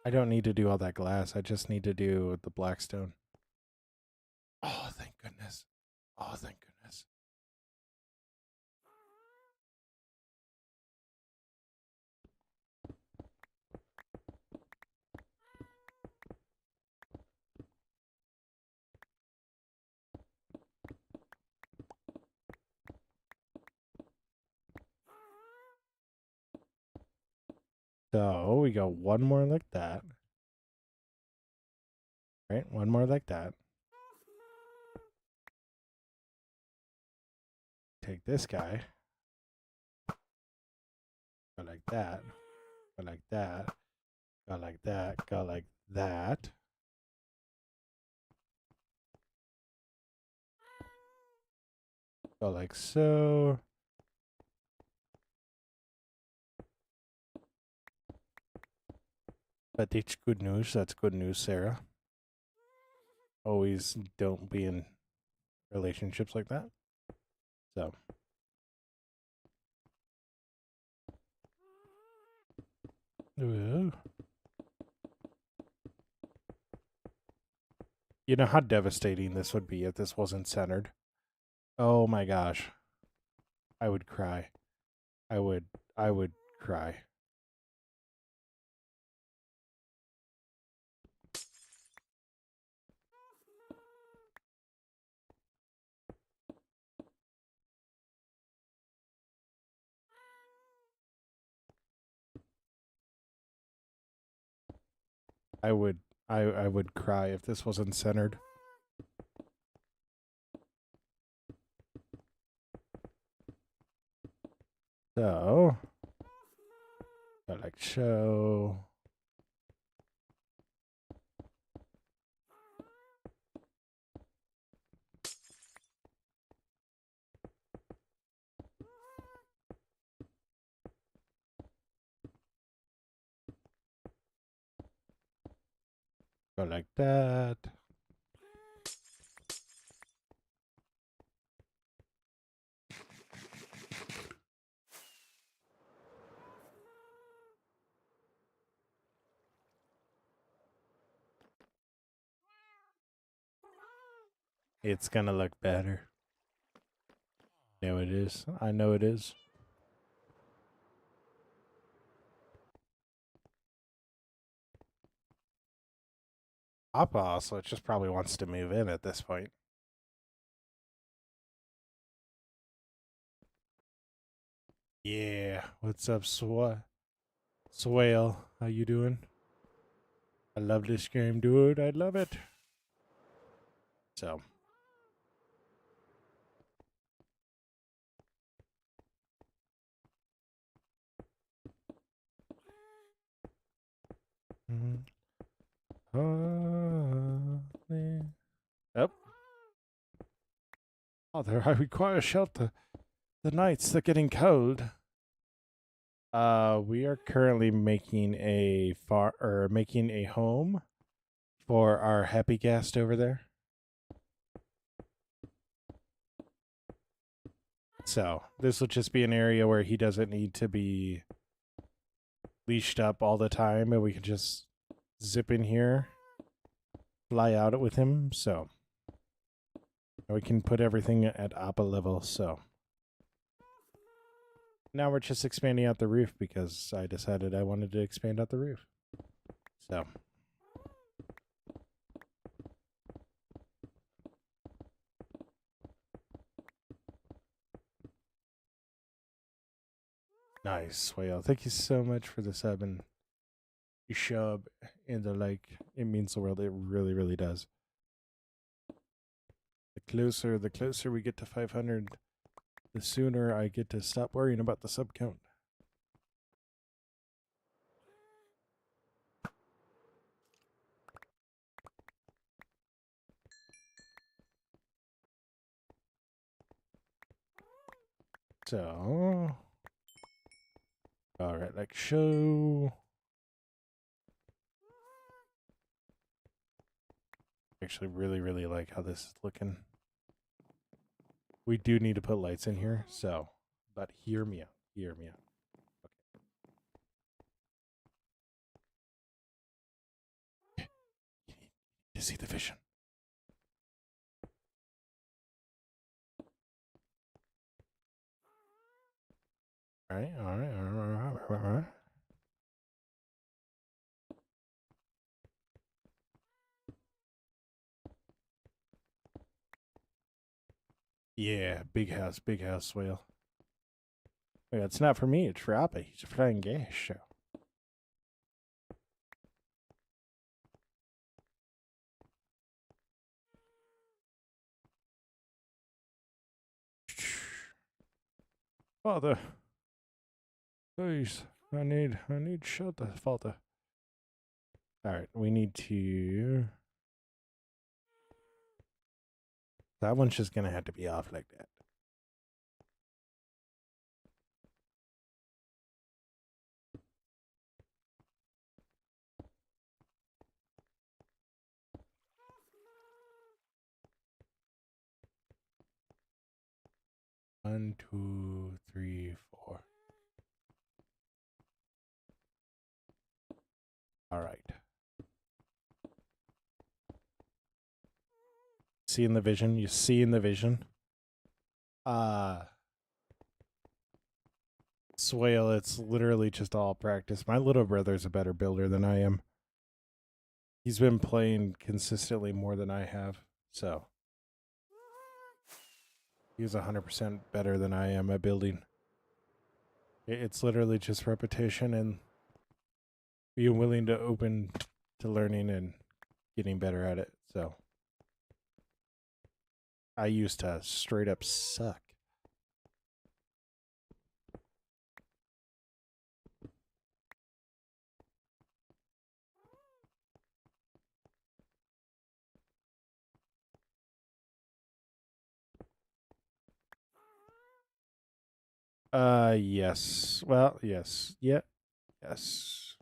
I don't need to do all that glass. I just need to do the blackstone. Oh, thank goodness. Oh, thank goodness. So we go one more like that. Right? One more like that. Take this guy. Go like that. Go like that. Go like that. Go like that. Go like so. But that's good news. That's good news, Sarah. Always don't be in relationships like that. So. Ooh. You know how devastating this would be if this wasn't centered? Oh my gosh. I would cry. I would cry. I would cry if this wasn't centered. So, I like show. Go like that. It's gonna look better. No, it is. I know it is. Papa, so it just probably wants to move in at this point. Yeah. What's up, Swale? How you doing? I love this game, dude. I love it. So. Yep. Father, I require shelter. The nights are getting cold. We are currently making a making a home for our happy guest over there. So this will just be an area where he doesn't need to be leashed up all the time, and we can just zip in here, fly out with him. So we can put everything at Appa level. So now we're just expanding out the roof because I decided I wanted to expand out the roof. So. Nice, Whale. Thank you so much for the sub, and you show up in the like. It means the world. It really, really does. The closer we get to 500, the sooner I get to stop worrying about the sub count. So, all right, like show. Actually, really, really like how this is looking. We do need to put lights in here, so, but hear me out. Hear me out. Okay. You need to see the vision. All right, all right, all right, all right. Yeah, big house, Whale. Wait, it's not for me, it's for Appa. He's a flying gas show. Father, please, I need shelter, Father. Alright, we need to... That one's just gonna have to be off like that. One, two, three, four. Alright. See in the vision? You see in the vision? Swale, it's literally just all practice. My little brother's a better builder than I am. He's been playing consistently more than I have, so he's 100% better than I am at building. It's literally just repetition and being willing to open to learning and getting better at it. So I used to straight up suck. Yes. Well, yes. Yeah. Yes.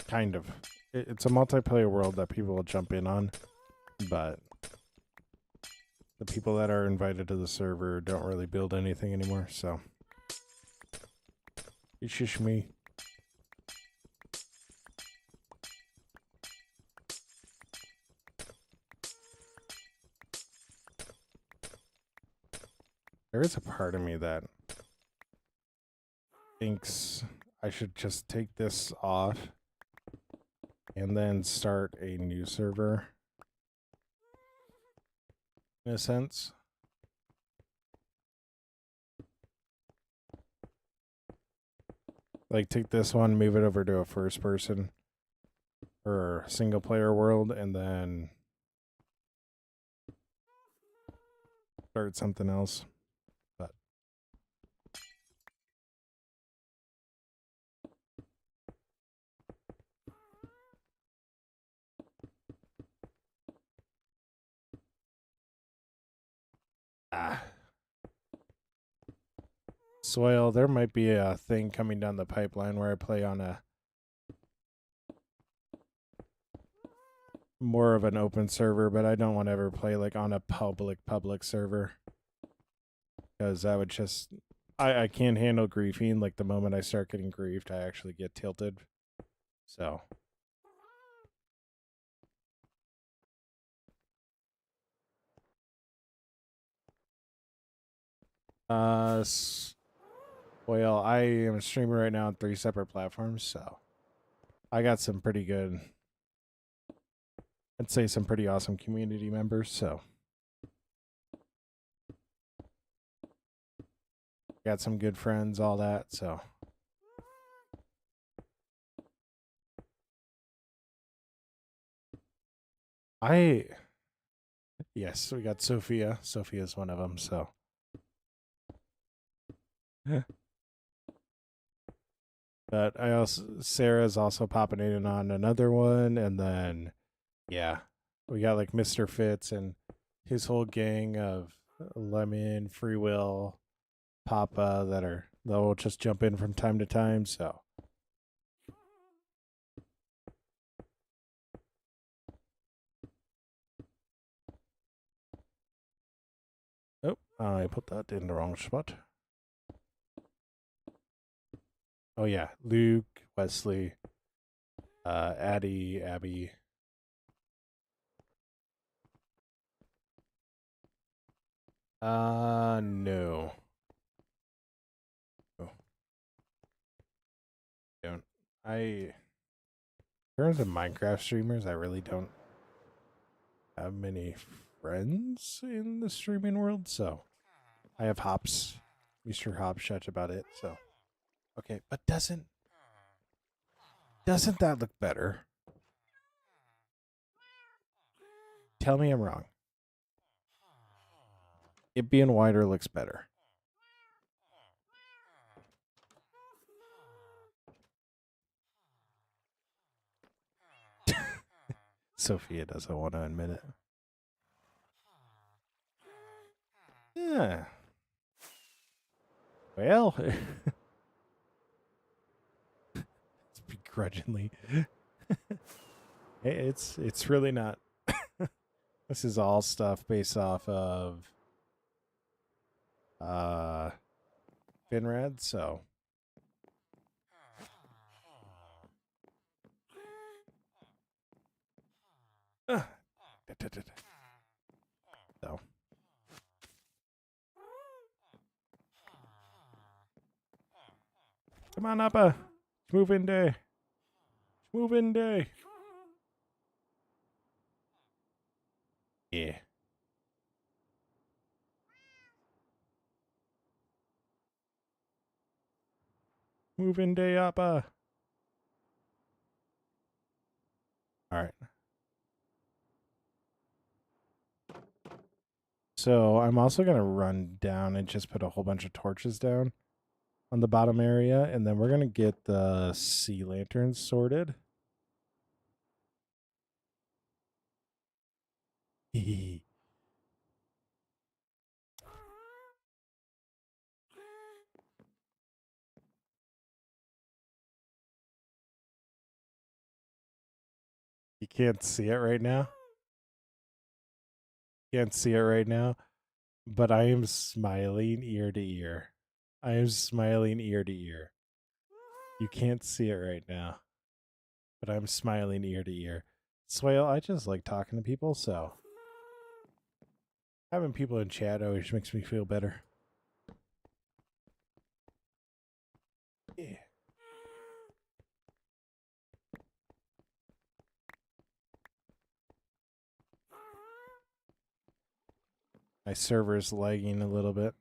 Kind of. It's a multiplayer world that people will jump in on, but the people that are invited to the server don't really build anything anymore, so. It's just me. There is a part of me that thinks I should just take this off and then start a new server. In a sense. Like take this one, move it over to a first person or single player world, and then start something else. But Soil, there might be a thing coming down the pipeline where I play on a more of an open server, but I don't want to ever play like on a public server. Because that would just I can't handle griefing. Like the moment I start getting griefed, I actually get tilted. So well, I am a streamer right now on 3 separate platforms, so I got some pretty good, I'd say some pretty awesome community members, so got some good friends, all that, so yes, we got Sophia. Sophia's one of them, so but I also Sarah's also popping in on another one, and then yeah, we got like Mr. Fitz and his whole gang of Lemon, Free Will, Papa they'll just jump in from time to time. So oh, I put that in the wrong spot. Oh yeah, Luke, Wesley, Addie, Abby. No. Oh. Don't. In terms of Minecraft streamers, I really don't have many friends in the streaming world, so I have Hops, Mr. Hops, that's about it, so. Okay, but doesn't that look better? Tell me I'm wrong. It being wider looks better. Sophia doesn't want to admit it. Yeah. Well, it's begrudgingly. It's really not. This is all stuff based off of Finrad, so so come on, Appa. It's move-in day. It's move-in day. Yeah. Move-in day, Appa. All right. So I'm also going to run down and just put a whole bunch of torches down on the bottom area, and then we're going to get the sea lanterns sorted. You can't see it right now. Can't see it right now, but I am smiling ear to ear. I am smiling ear to ear. You can't see it right now, but I'm smiling ear to ear. Swale, I just like talking to people, so having people in chat always makes me feel better. Yeah. My server's lagging a little bit.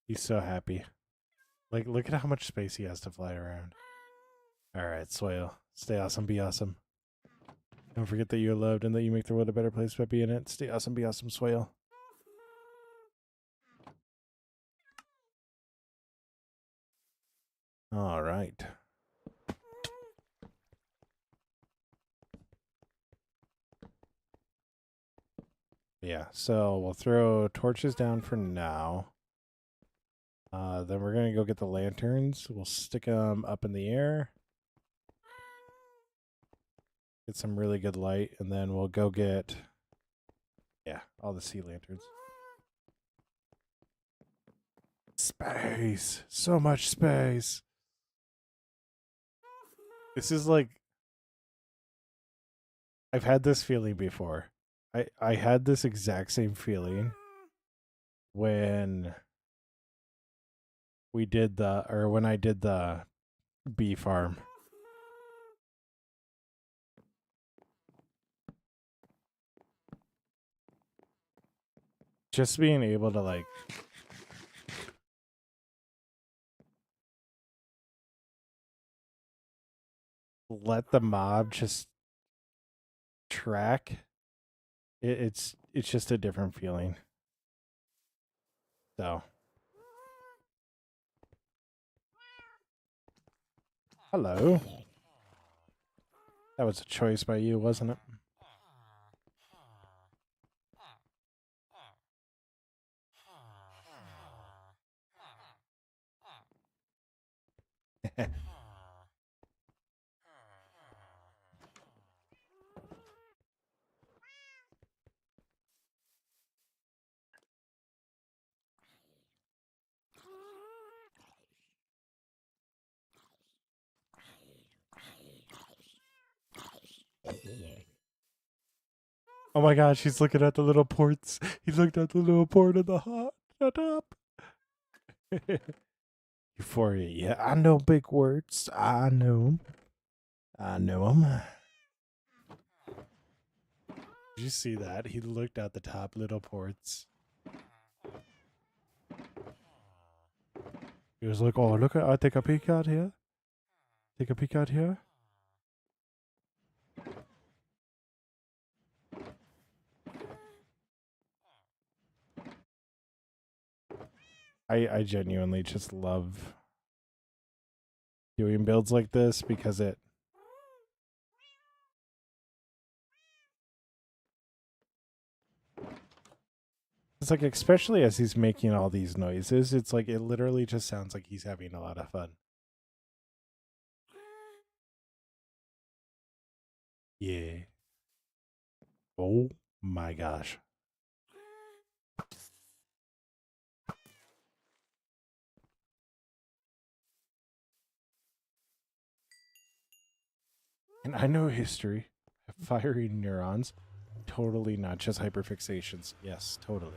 He's so happy. Like, look at how much space he has to fly around. All right, Swale. Stay awesome, be awesome. Don't forget that you're loved and that you make the world a better place by being in it. Stay awesome, be awesome, Swale. All right. Yeah, so we'll throw torches down for now. Then we're going to go get the lanterns. We'll stick them up in the air. Get some really good light, and then we'll go get, yeah, all the sea lanterns. Space. So much space. This is like, I've had this feeling before. I had this exact same feeling when we did when I did the bee farm. Just being able to like let the mob just track. It's just a different feeling. So, hello. That was a choice by you, wasn't it? Oh my gosh, he's looking at the little ports. He looked at the little port of the hot top. Euphoria. Yeah, I know big words. I know them. I know them. Did you see that? He looked at the top little ports. He was like, "Oh, look at! I take a peek out here. Take a peek out here." I genuinely just love doing builds like this because it's like, especially as he's making all these noises, it's like it literally just sounds like he's having a lot of fun. Yeah. Oh my gosh. And I know history of firing neurons. Totally not just hyperfixations. Yes, totally.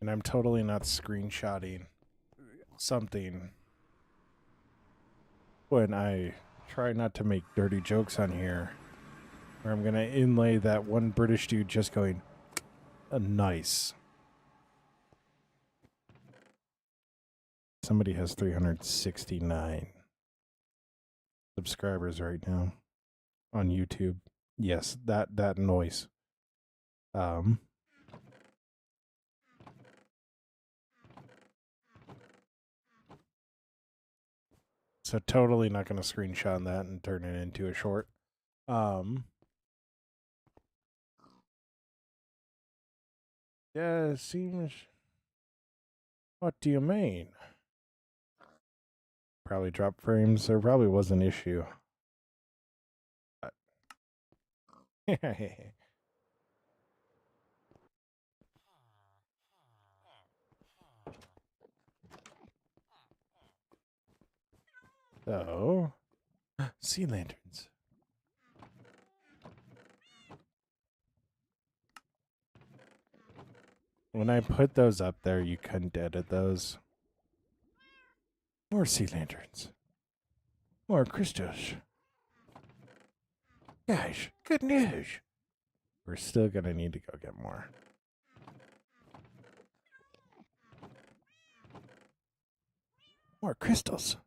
And I'm totally not screenshotting something when I try not to make dirty jokes on here, where I'm going to inlay that one British dude just going, nice. Somebody has 369 subscribers right now on YouTube. Yes, that noise. So totally not going to screenshot that and turn it into a short. Yeah, it seems. What do you mean? Probably drop frames. There probably was an issue. So, sea lanterns. When I put those up there, you couldn't edit those. More sea lanterns. More crystals. Guys, good news. We're still gonna need to go get more. More crystals.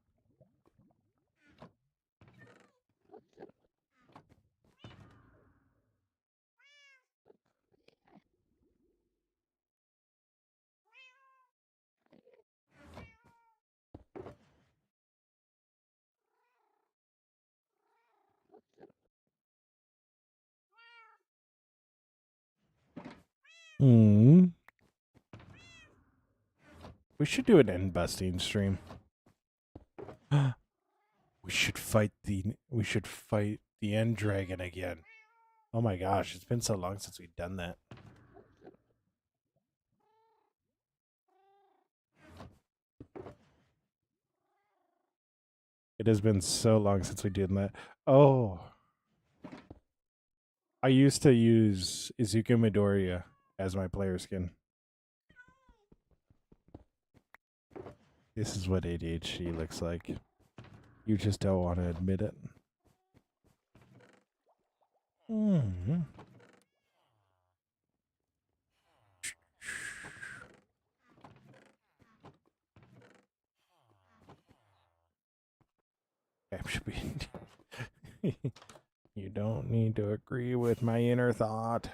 Hmm. We should do an end busting stream. We should fight the end dragon again. Oh my gosh, it's been so long since we've done that. It has been so long since we did that. Oh. I used to use Izuku Midoriya as my player skin. This is what ADHD looks like. You just don't want to admit it. Mm-hmm. You don't need to agree with my inner thought.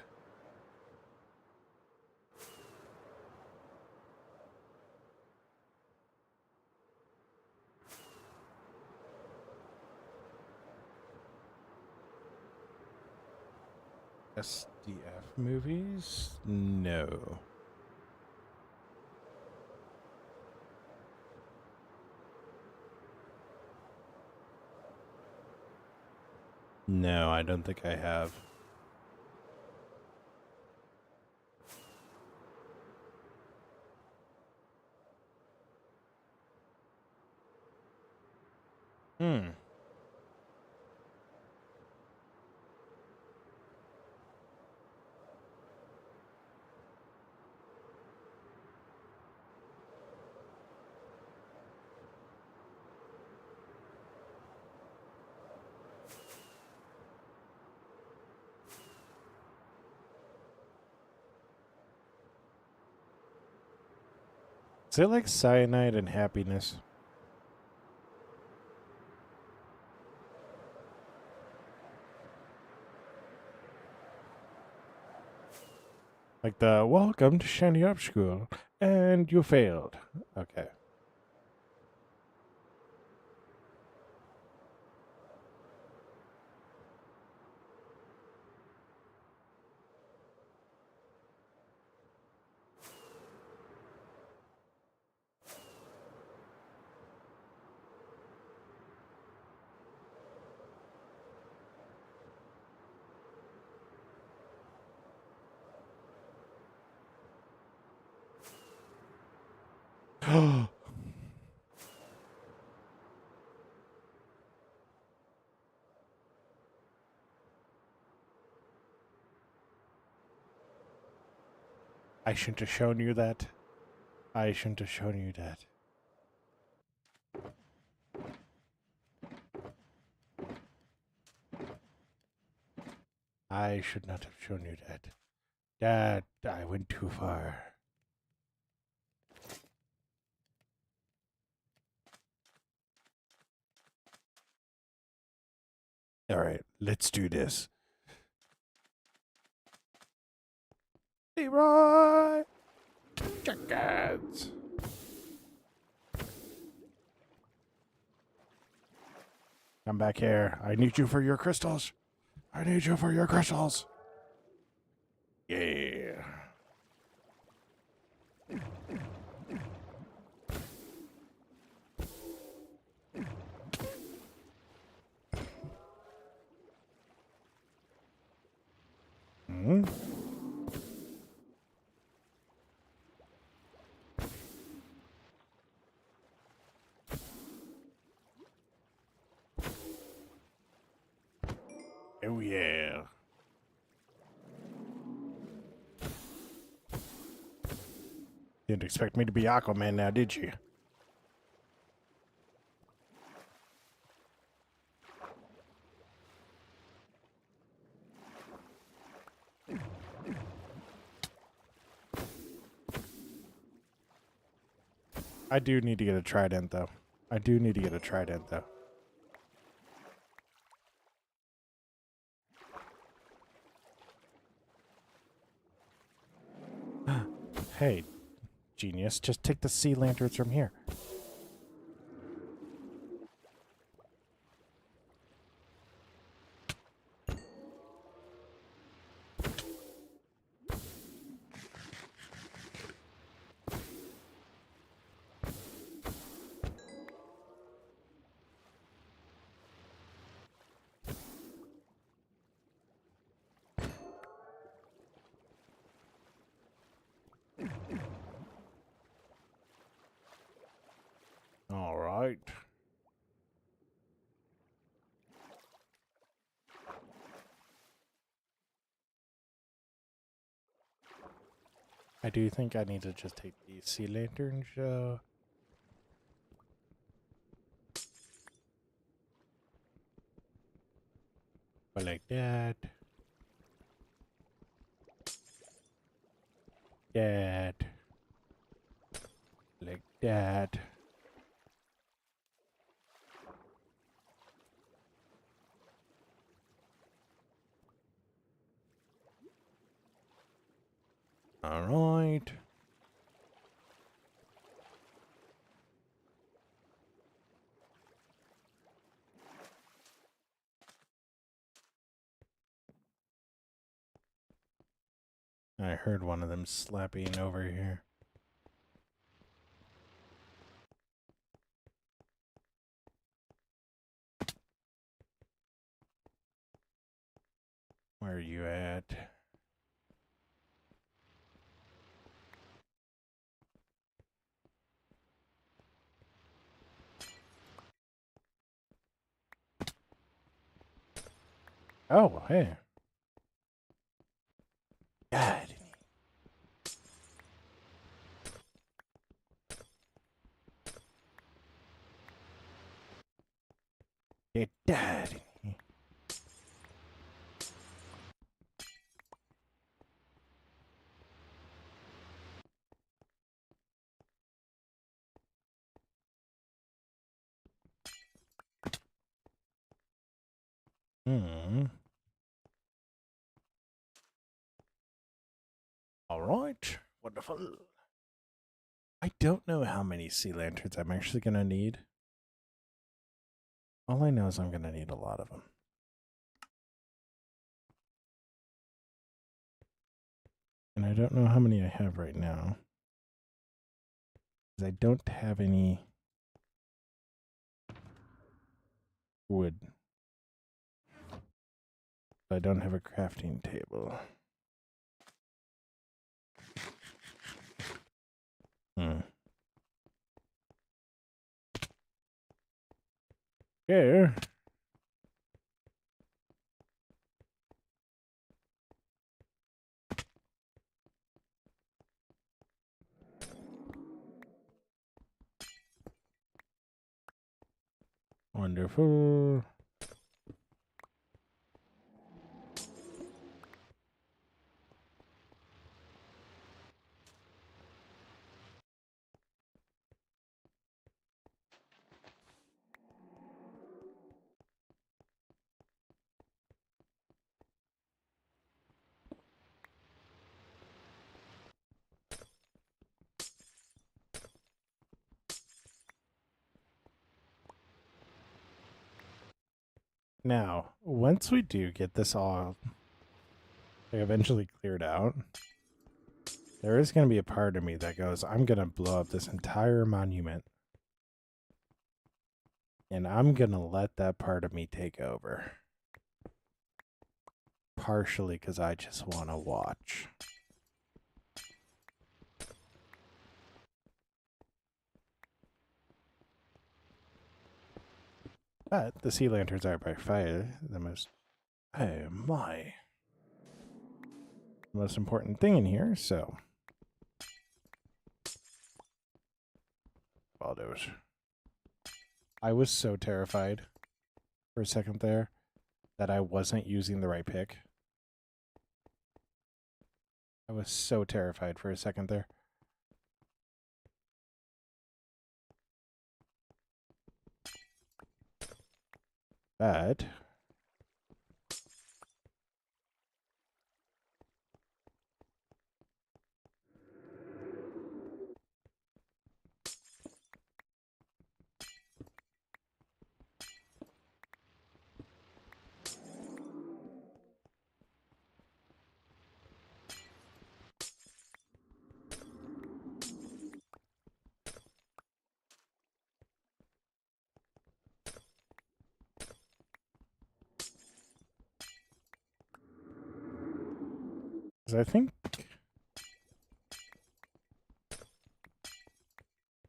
SDF movies? No. No, I don't think I have. Hmm. Is it like cyanide and happiness? Like the welcome to Shiny Up School, and you failed. Okay. I shouldn't have shown you that. I shouldn't have shown you that. I should not have shown you that. Dad, I went too far. All right, let's do this. Leroy! Chickens! Come back here. I need you for your crystals. I need you for your crystals. Yeah. Hmm? Oh, yeah. Didn't expect me to be Aquaman now, did you? I do need to get a trident, though. I do need to get a trident, though. Hey, genius, just take the sea lanterns from here. All right. I do think I need to just take these sea lanterns, But like that. That. Like that. All right. I heard one of them slapping over here. Where are you at? Oh, hey. God. It died. Hmm. All right. Wonderful. I don't know how many sea lanterns I'm actually going to need. All I know is I'm going to need a lot of them. And I don't know how many I have right now. Because I don't have any wood. I don't have a crafting table. Hmm. Here. Wonderful. Now, once we do get this all eventually cleared out, there is going to be a part of me that goes, I'm going to blow up this entire monument. And I'm going to let that part of me take over. Partially because I just want to watch. But the sea lanterns are by far the most... Oh my. Most important thing in here, so... All those. I was so terrified for a second there that I wasn't using the right pick. I was so terrified for a second there. But... I think...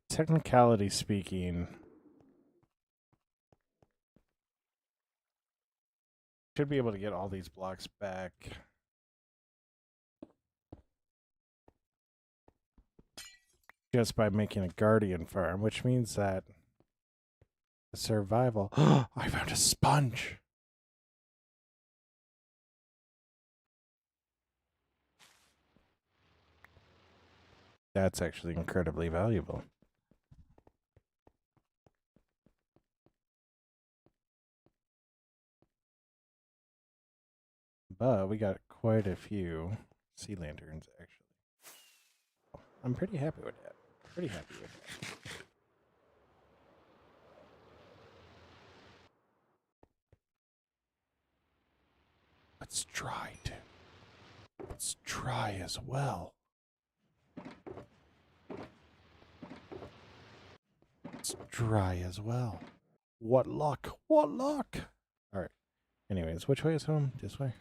Technicality speaking... Should be able to get all these blocks back... just by making a guardian farm, which means that the survival... I found a sponge! That's actually incredibly valuable. But we got quite a few sea lanterns, actually. I'm pretty happy with that. Pretty happy with that. Let's try to. Let's try as well. Let's try as well. What luck? What luck? All right. Anyways, which way is home? This way?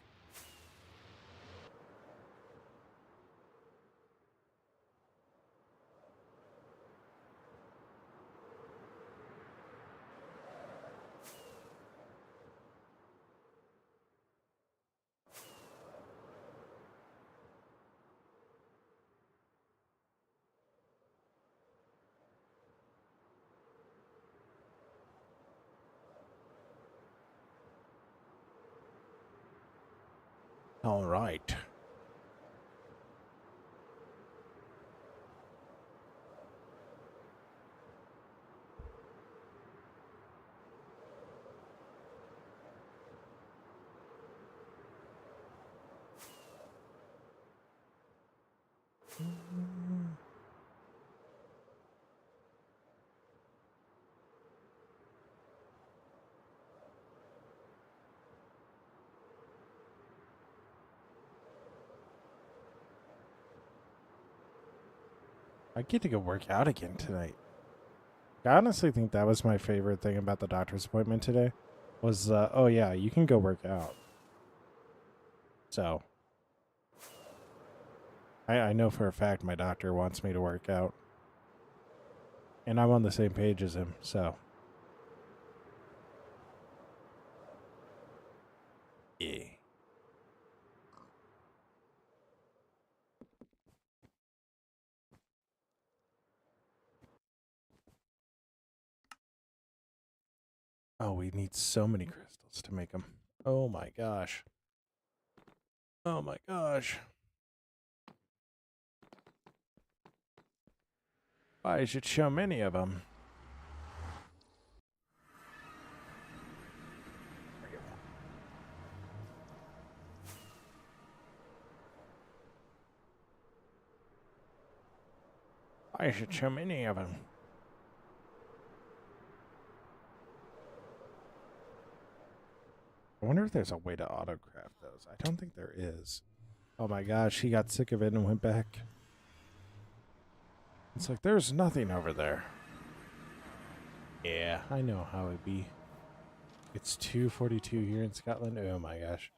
All right. I get to go work out again tonight. I honestly think that was my favorite thing about the doctor's appointment today. Was oh yeah, you can go work out. So I know for a fact my doctor wants me to work out. And I'm on the same page as him, so. Yeah. Oh, we need so many crystals to make them. Oh my gosh. Oh my gosh. Why is it so many of them? Why is it so many of them? I wonder if there's a way to autocraft those. I don't think there is. Oh my gosh, he got sick of it and went back. It's like, there's nothing over there. Yeah, I know how it'd be. It's 2:42 here in Scotland. Oh my gosh.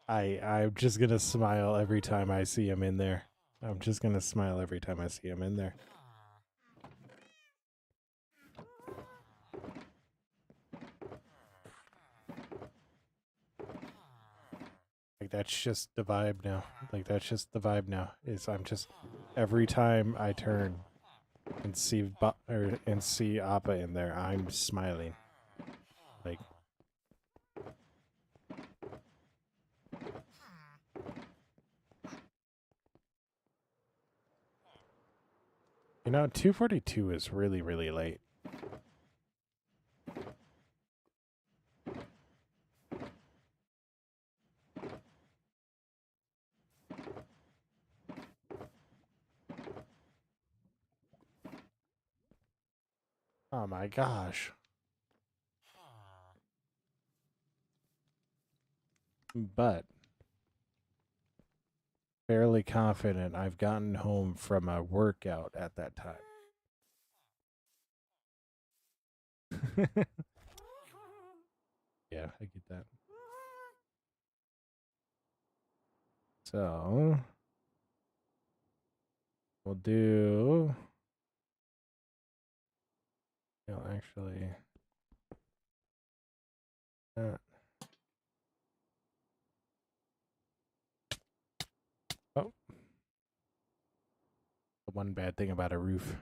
I'm just gonna smile every time I see him in there. I'm just gonna smile every time I see him in there. Like that's just the vibe now. Like that's just the vibe now. Is I'm just every time I turn and see and see Appa in there, I'm smiling. Like you know, 2:42 is really really late. Oh my gosh. But fairly confident I've gotten home from a workout at that time. Yeah, I get that. So we'll do. No, actually. Oh, the one bad thing about a roof.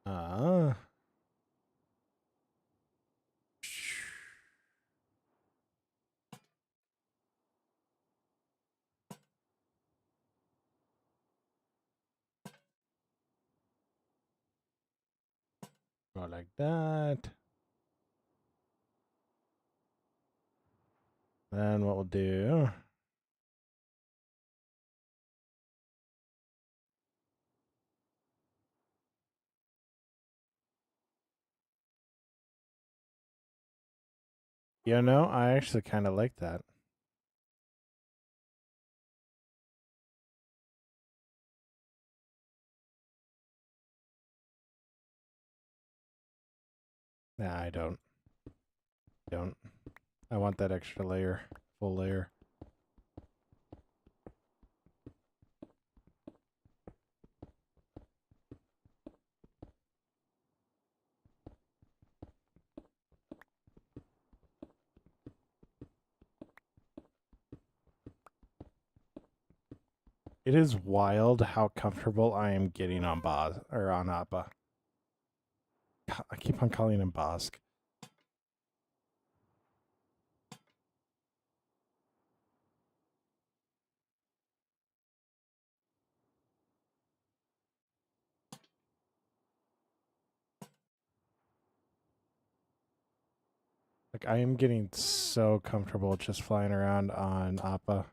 Ah. Go like that. Then what we'll do. You know, I actually kind of like that. Nah, I don't. Don't. I want that extra layer. Full layer. It is wild how comfortable I am getting on Boz or on Appa. I keep on calling him Bosk. Like, I am getting so comfortable just flying around on Appa.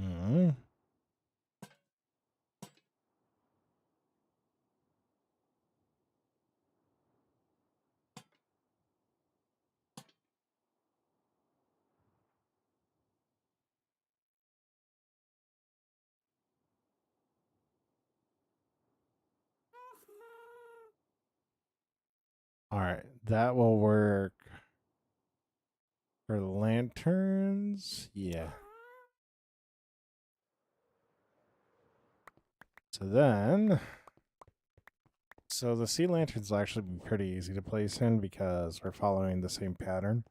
Hmm. All right, that will work for lanterns. Yeah. So the sea lanterns will actually be pretty easy to place in because we're following the same pattern.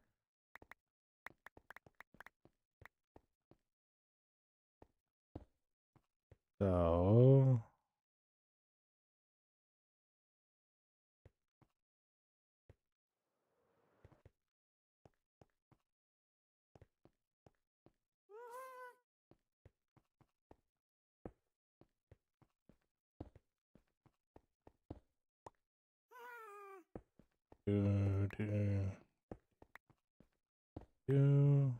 So do, do, do.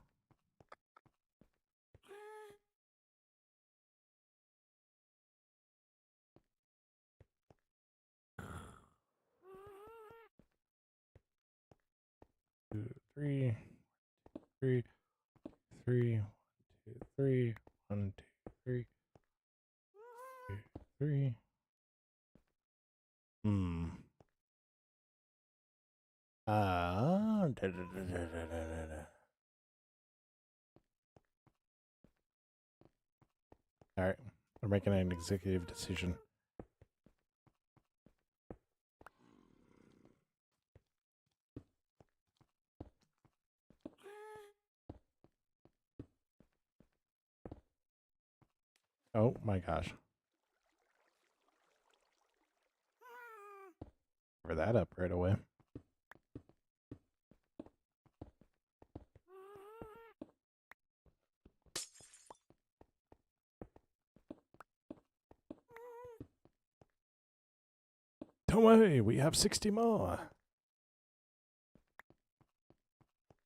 Two, three, three, three, 2, 3, 1, 2, 3, 2, 3. Hmm. All right, we're making an executive decision. Oh my gosh. Cover that up right away. Don't worry, we have 60 more.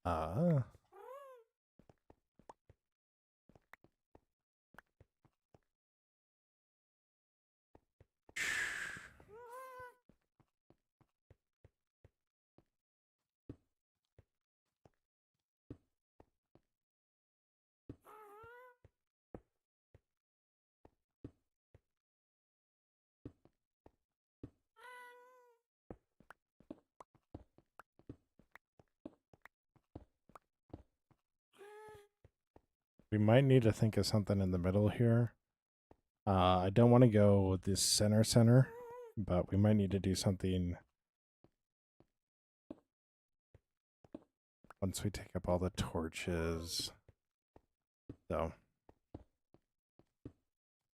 Ah. We might need to think of something in the middle here. I don't want to go with this center, but we might need to do something once we take up all the torches. So,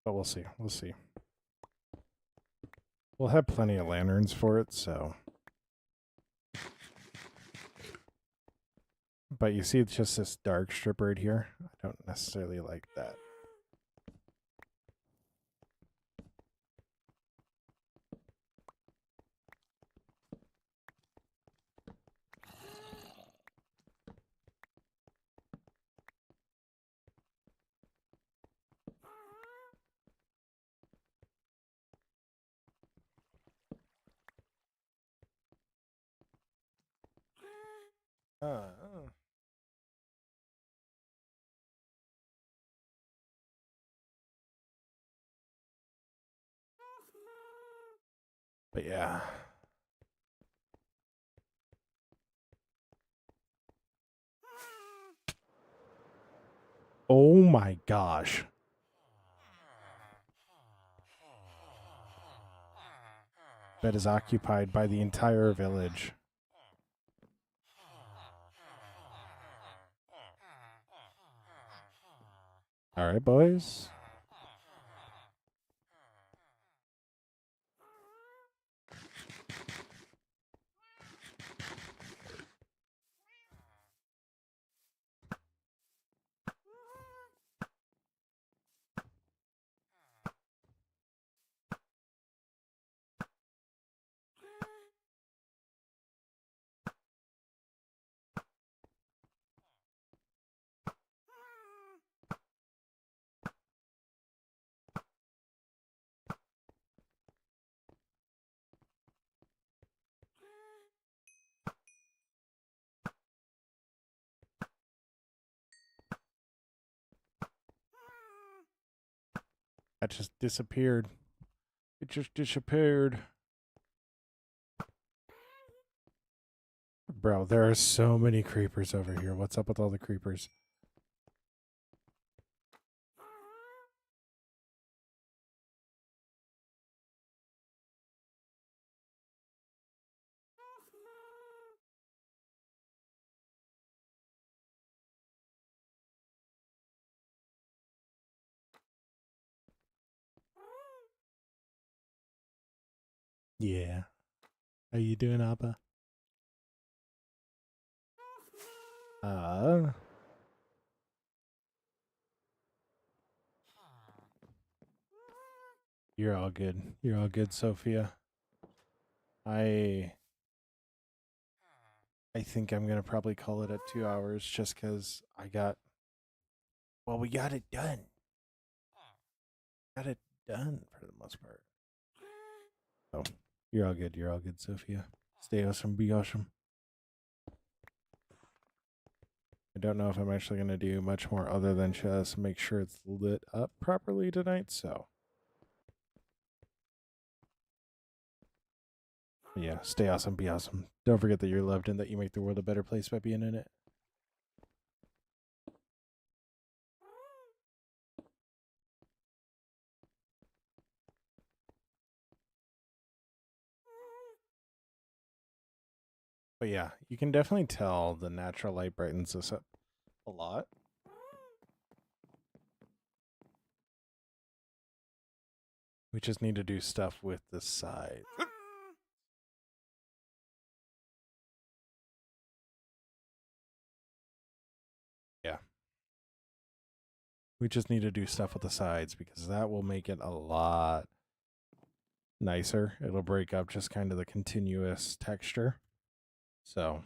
but we'll see. We'll see. We'll have plenty of lanterns for it, so. But you see, it's just this dark strip right here. I don't necessarily like that. But yeah. Oh my gosh. Bed is occupied by the entire village. All right, boys. That just disappeared. It just disappeared. Bro, there are so many creepers over here. What's up with all the creepers? Yeah. How you doing, Abba? You're all good. You're all good, Sophia. I think I'm gonna probably call it at 2 hours just because we got it done. Got it done for the most part. Oh, you're all good. You're all good, Sophia. Stay awesome. Be awesome. I don't know if I'm actually gonna do much more other than just make sure it's lit up properly tonight. So, yeah, stay awesome. Be awesome. Don't forget that you're loved and that you make the world a better place by being in it. But yeah, you can definitely tell the natural light brightens this up a lot. We just need to do stuff with the side. Yeah. We just need to do stuff with the sides because that will make it a lot nicer. It'll break up just kind of the continuous texture. So,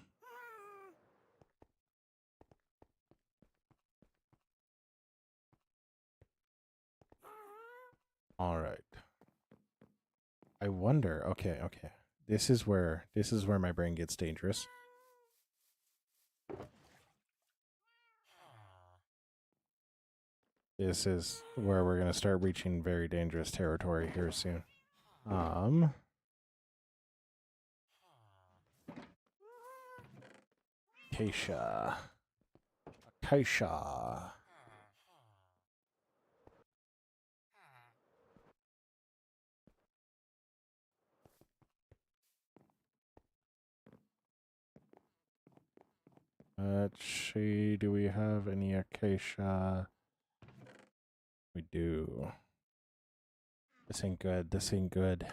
all right. I wonder. Okay. This is where my brain gets dangerous. This is where we're going to start reaching very dangerous territory here soon. Acacia. Let's see. Do we have any acacia? We do. This ain't good. This ain't good.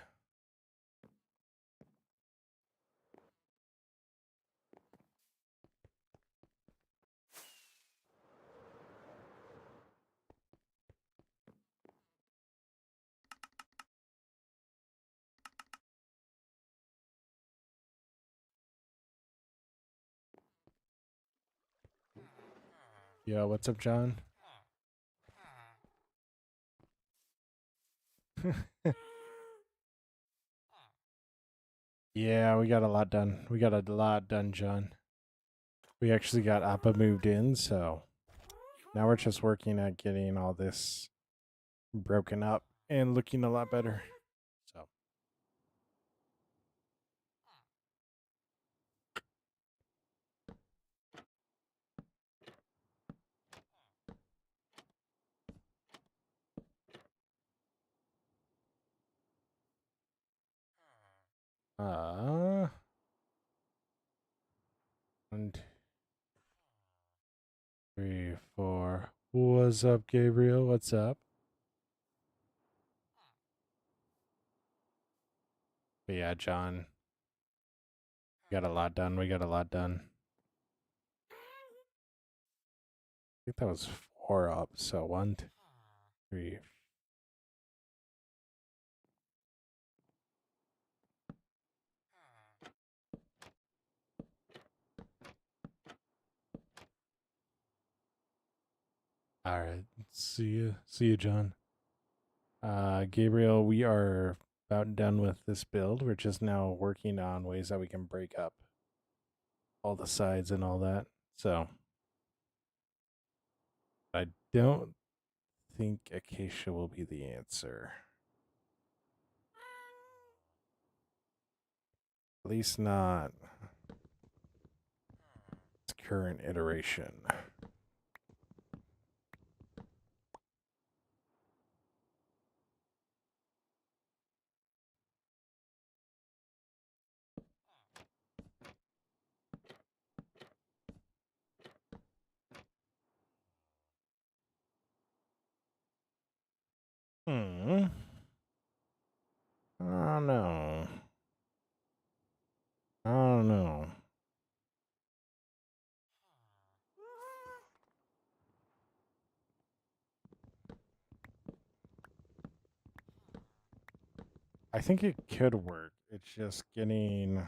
Yo, what's up, John? Yeah, we got a lot done. We got a lot done, John. We actually got Appa moved in, so now we're just working at getting all this broken up and looking a lot better. So, one, two, three, four. What's up, Gabriel? What's up? But yeah, John. We got a lot done. We got a lot done. I think that was 4 up. So 1, 2, 3. All right. See you. See you, John. Gabriel, we are about done with this build. We're just now working on ways that we can break up all the sides and all that. So I don't think acacia will be the answer. At least not its current iteration. I don't know. I don't know. I think it could work. It's just getting...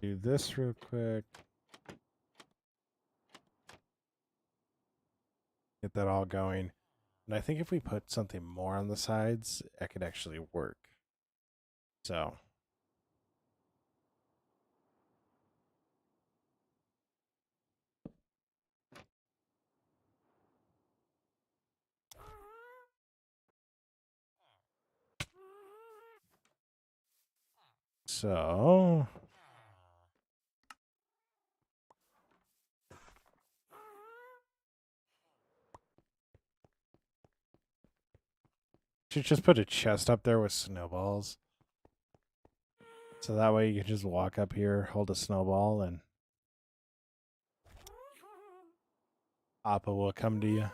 Do this real quick. Get that all going. And I think if we put something more on the sides, it could actually work. So... So... Should just put a chest up there with snowballs. So that way you can just walk up here, hold a snowball, and Appa will come to you.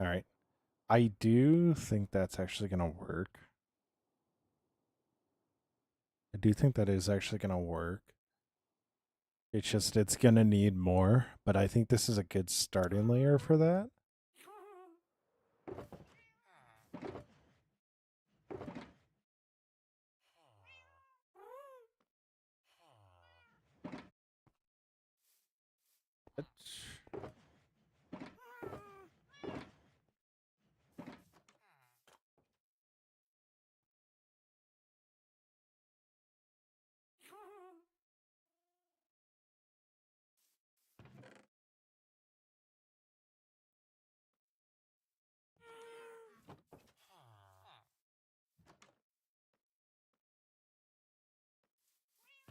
All right. I do think that's actually going to work. I do think that is actually going to work. It's just, it's going to need more, but I think this is a good starting layer for that.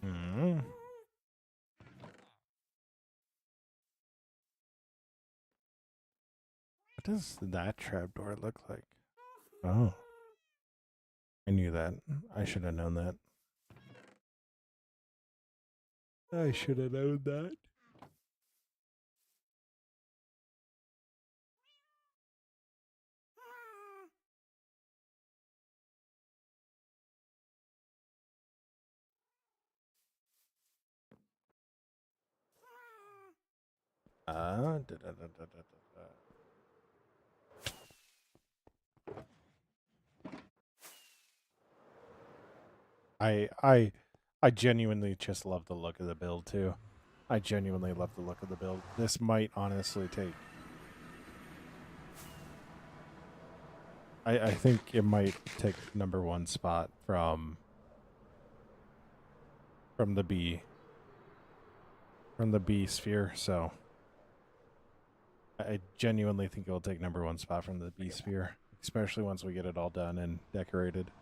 Hmm. What does that trapdoor look like? Oh. I knew that. I should have known that. I should have known that. Da, da, da, da, da, da. I genuinely just love the look of the build too. I genuinely love the look of the build. This might honestly take... I think it might take #1 spot from the B sphere, so I genuinely think it will take #1 spot from the B sphere, especially once we get it all done and decorated.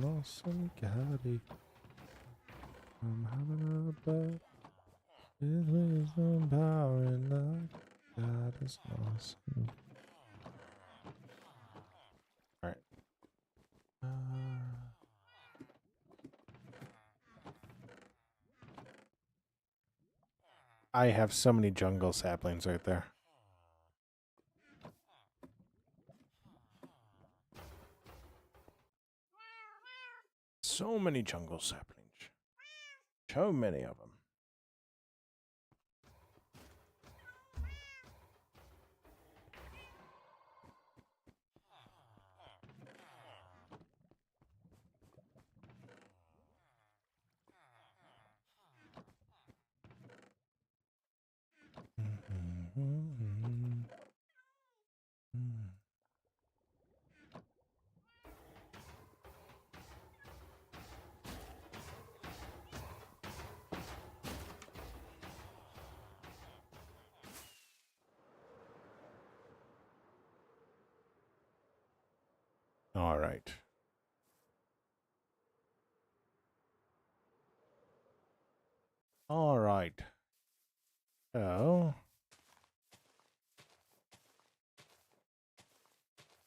Awesome caddy. I'm having a bad. His wisdom, power, and love. God is awesome. Alright. I have so many jungle saplings right there. So many jungle saplings. So many of them. All right. All right. So,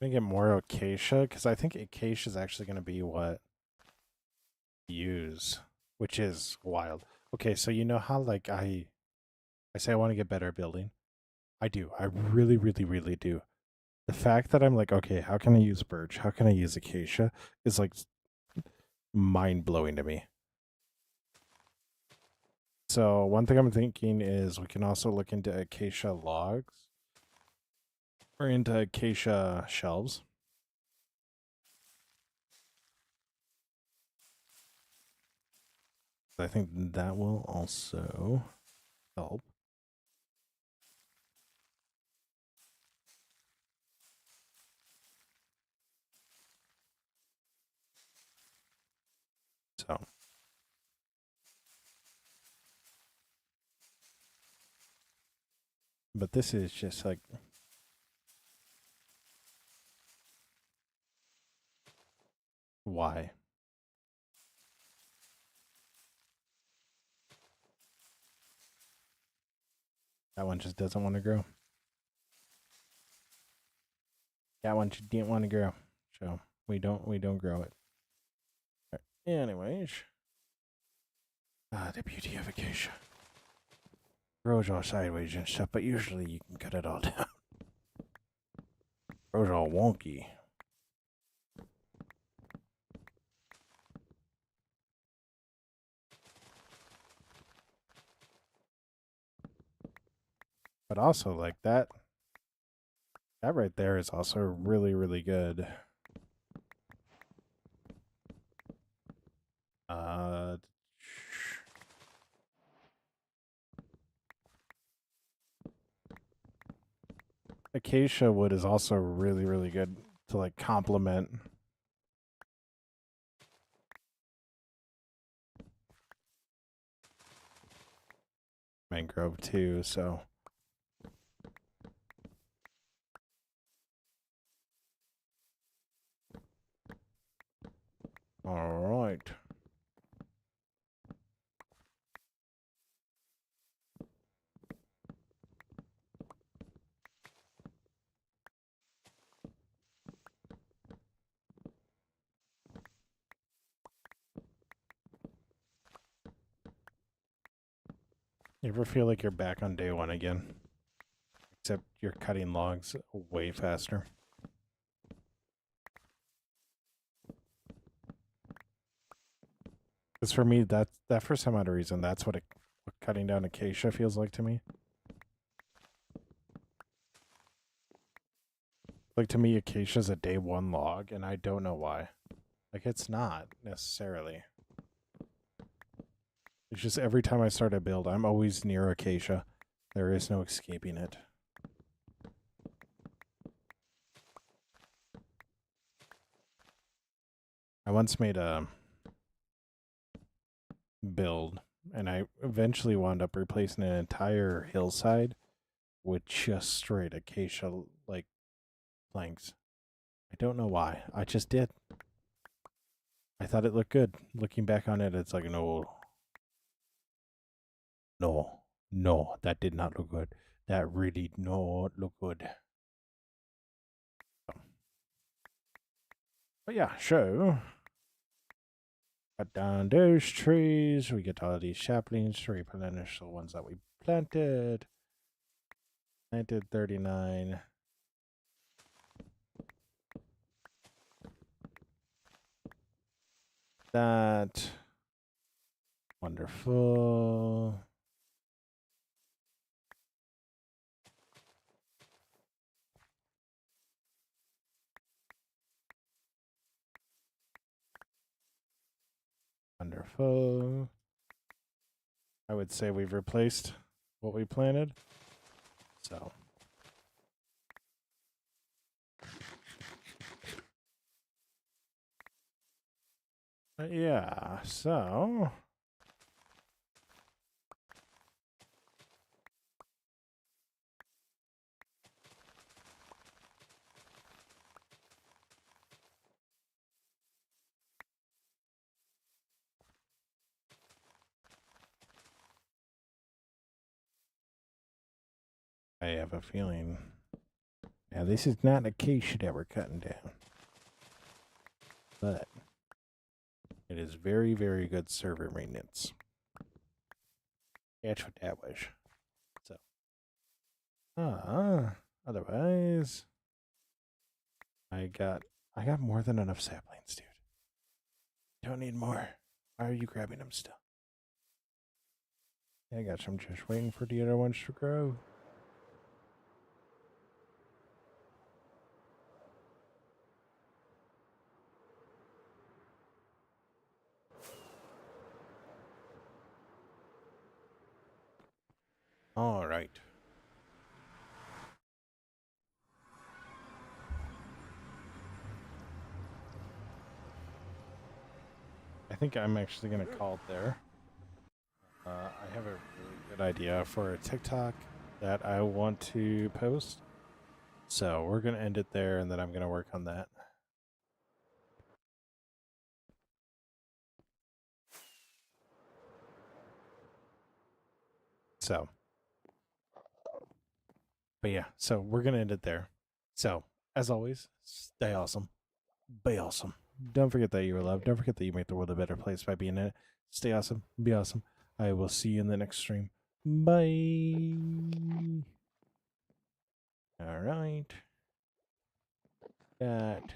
I'm gonna get more acacia because I think acacia is actually gonna be what I use, which is wild. Okay, so you know how like I say I want to get better at building. I do. I really, really, really do. The fact that I'm like, okay, how can I use birch? How can I use acacia? Is like mind blowing to me. So one thing I'm thinking is we can also look into acacia logs or into acacia shelves. I think that will also help. So, but this is just like why? That one just doesn't want to grow. That one just didn't want to grow. So we don't grow it. Right. Anyways. The beauty of acacia. Grows all sideways and stuff, but usually you can cut it all down. Grows all wonky. But also like that right there is also really, really good. Acacia wood is also really, really good to like complement mangrove too, so all right. You ever feel like you're back on day one again? Except you're cutting logs way faster. Because for me, that for some odd reason, that's what cutting down acacia feels like to me. Like to me, acacia is a day one log, and I don't know why. Like it's not necessarily. It's just every time I start a build, I'm always near acacia. There is no escaping it. I once made a build and I eventually wound up replacing an entire hillside with just straight acacia like planks. I don't know why. I just did. I thought it looked good. Looking back on it, it's like no, that did not look good. That really did not look good. But yeah, so cut down those trees. We get all these saplings to replenish the ones that we planted. Planted 39. That. Wonderful. Wonderful. I would say we've replaced what we planted. So. Yeah, so. I have a feeling. Now, this is not acacia that we're cutting down. But it is very, very good server maintenance. That's what that was. So. Otherwise. I got more than enough saplings, dude. Don't need more. Why are you grabbing them still? I got some just waiting for the other ones to grow. All right. I think I'm actually going to call it there. I have a really good idea for a TikTok that I want to post. So we're going to end it there, and then I'm going to work on that. So, but yeah, so we're going to end it there. So, as always, stay awesome. Be awesome. Don't forget that you are loved. Don't forget that you make the world a better place by being in it. Stay awesome. Be awesome. I will see you in the next stream. Bye. All right. That.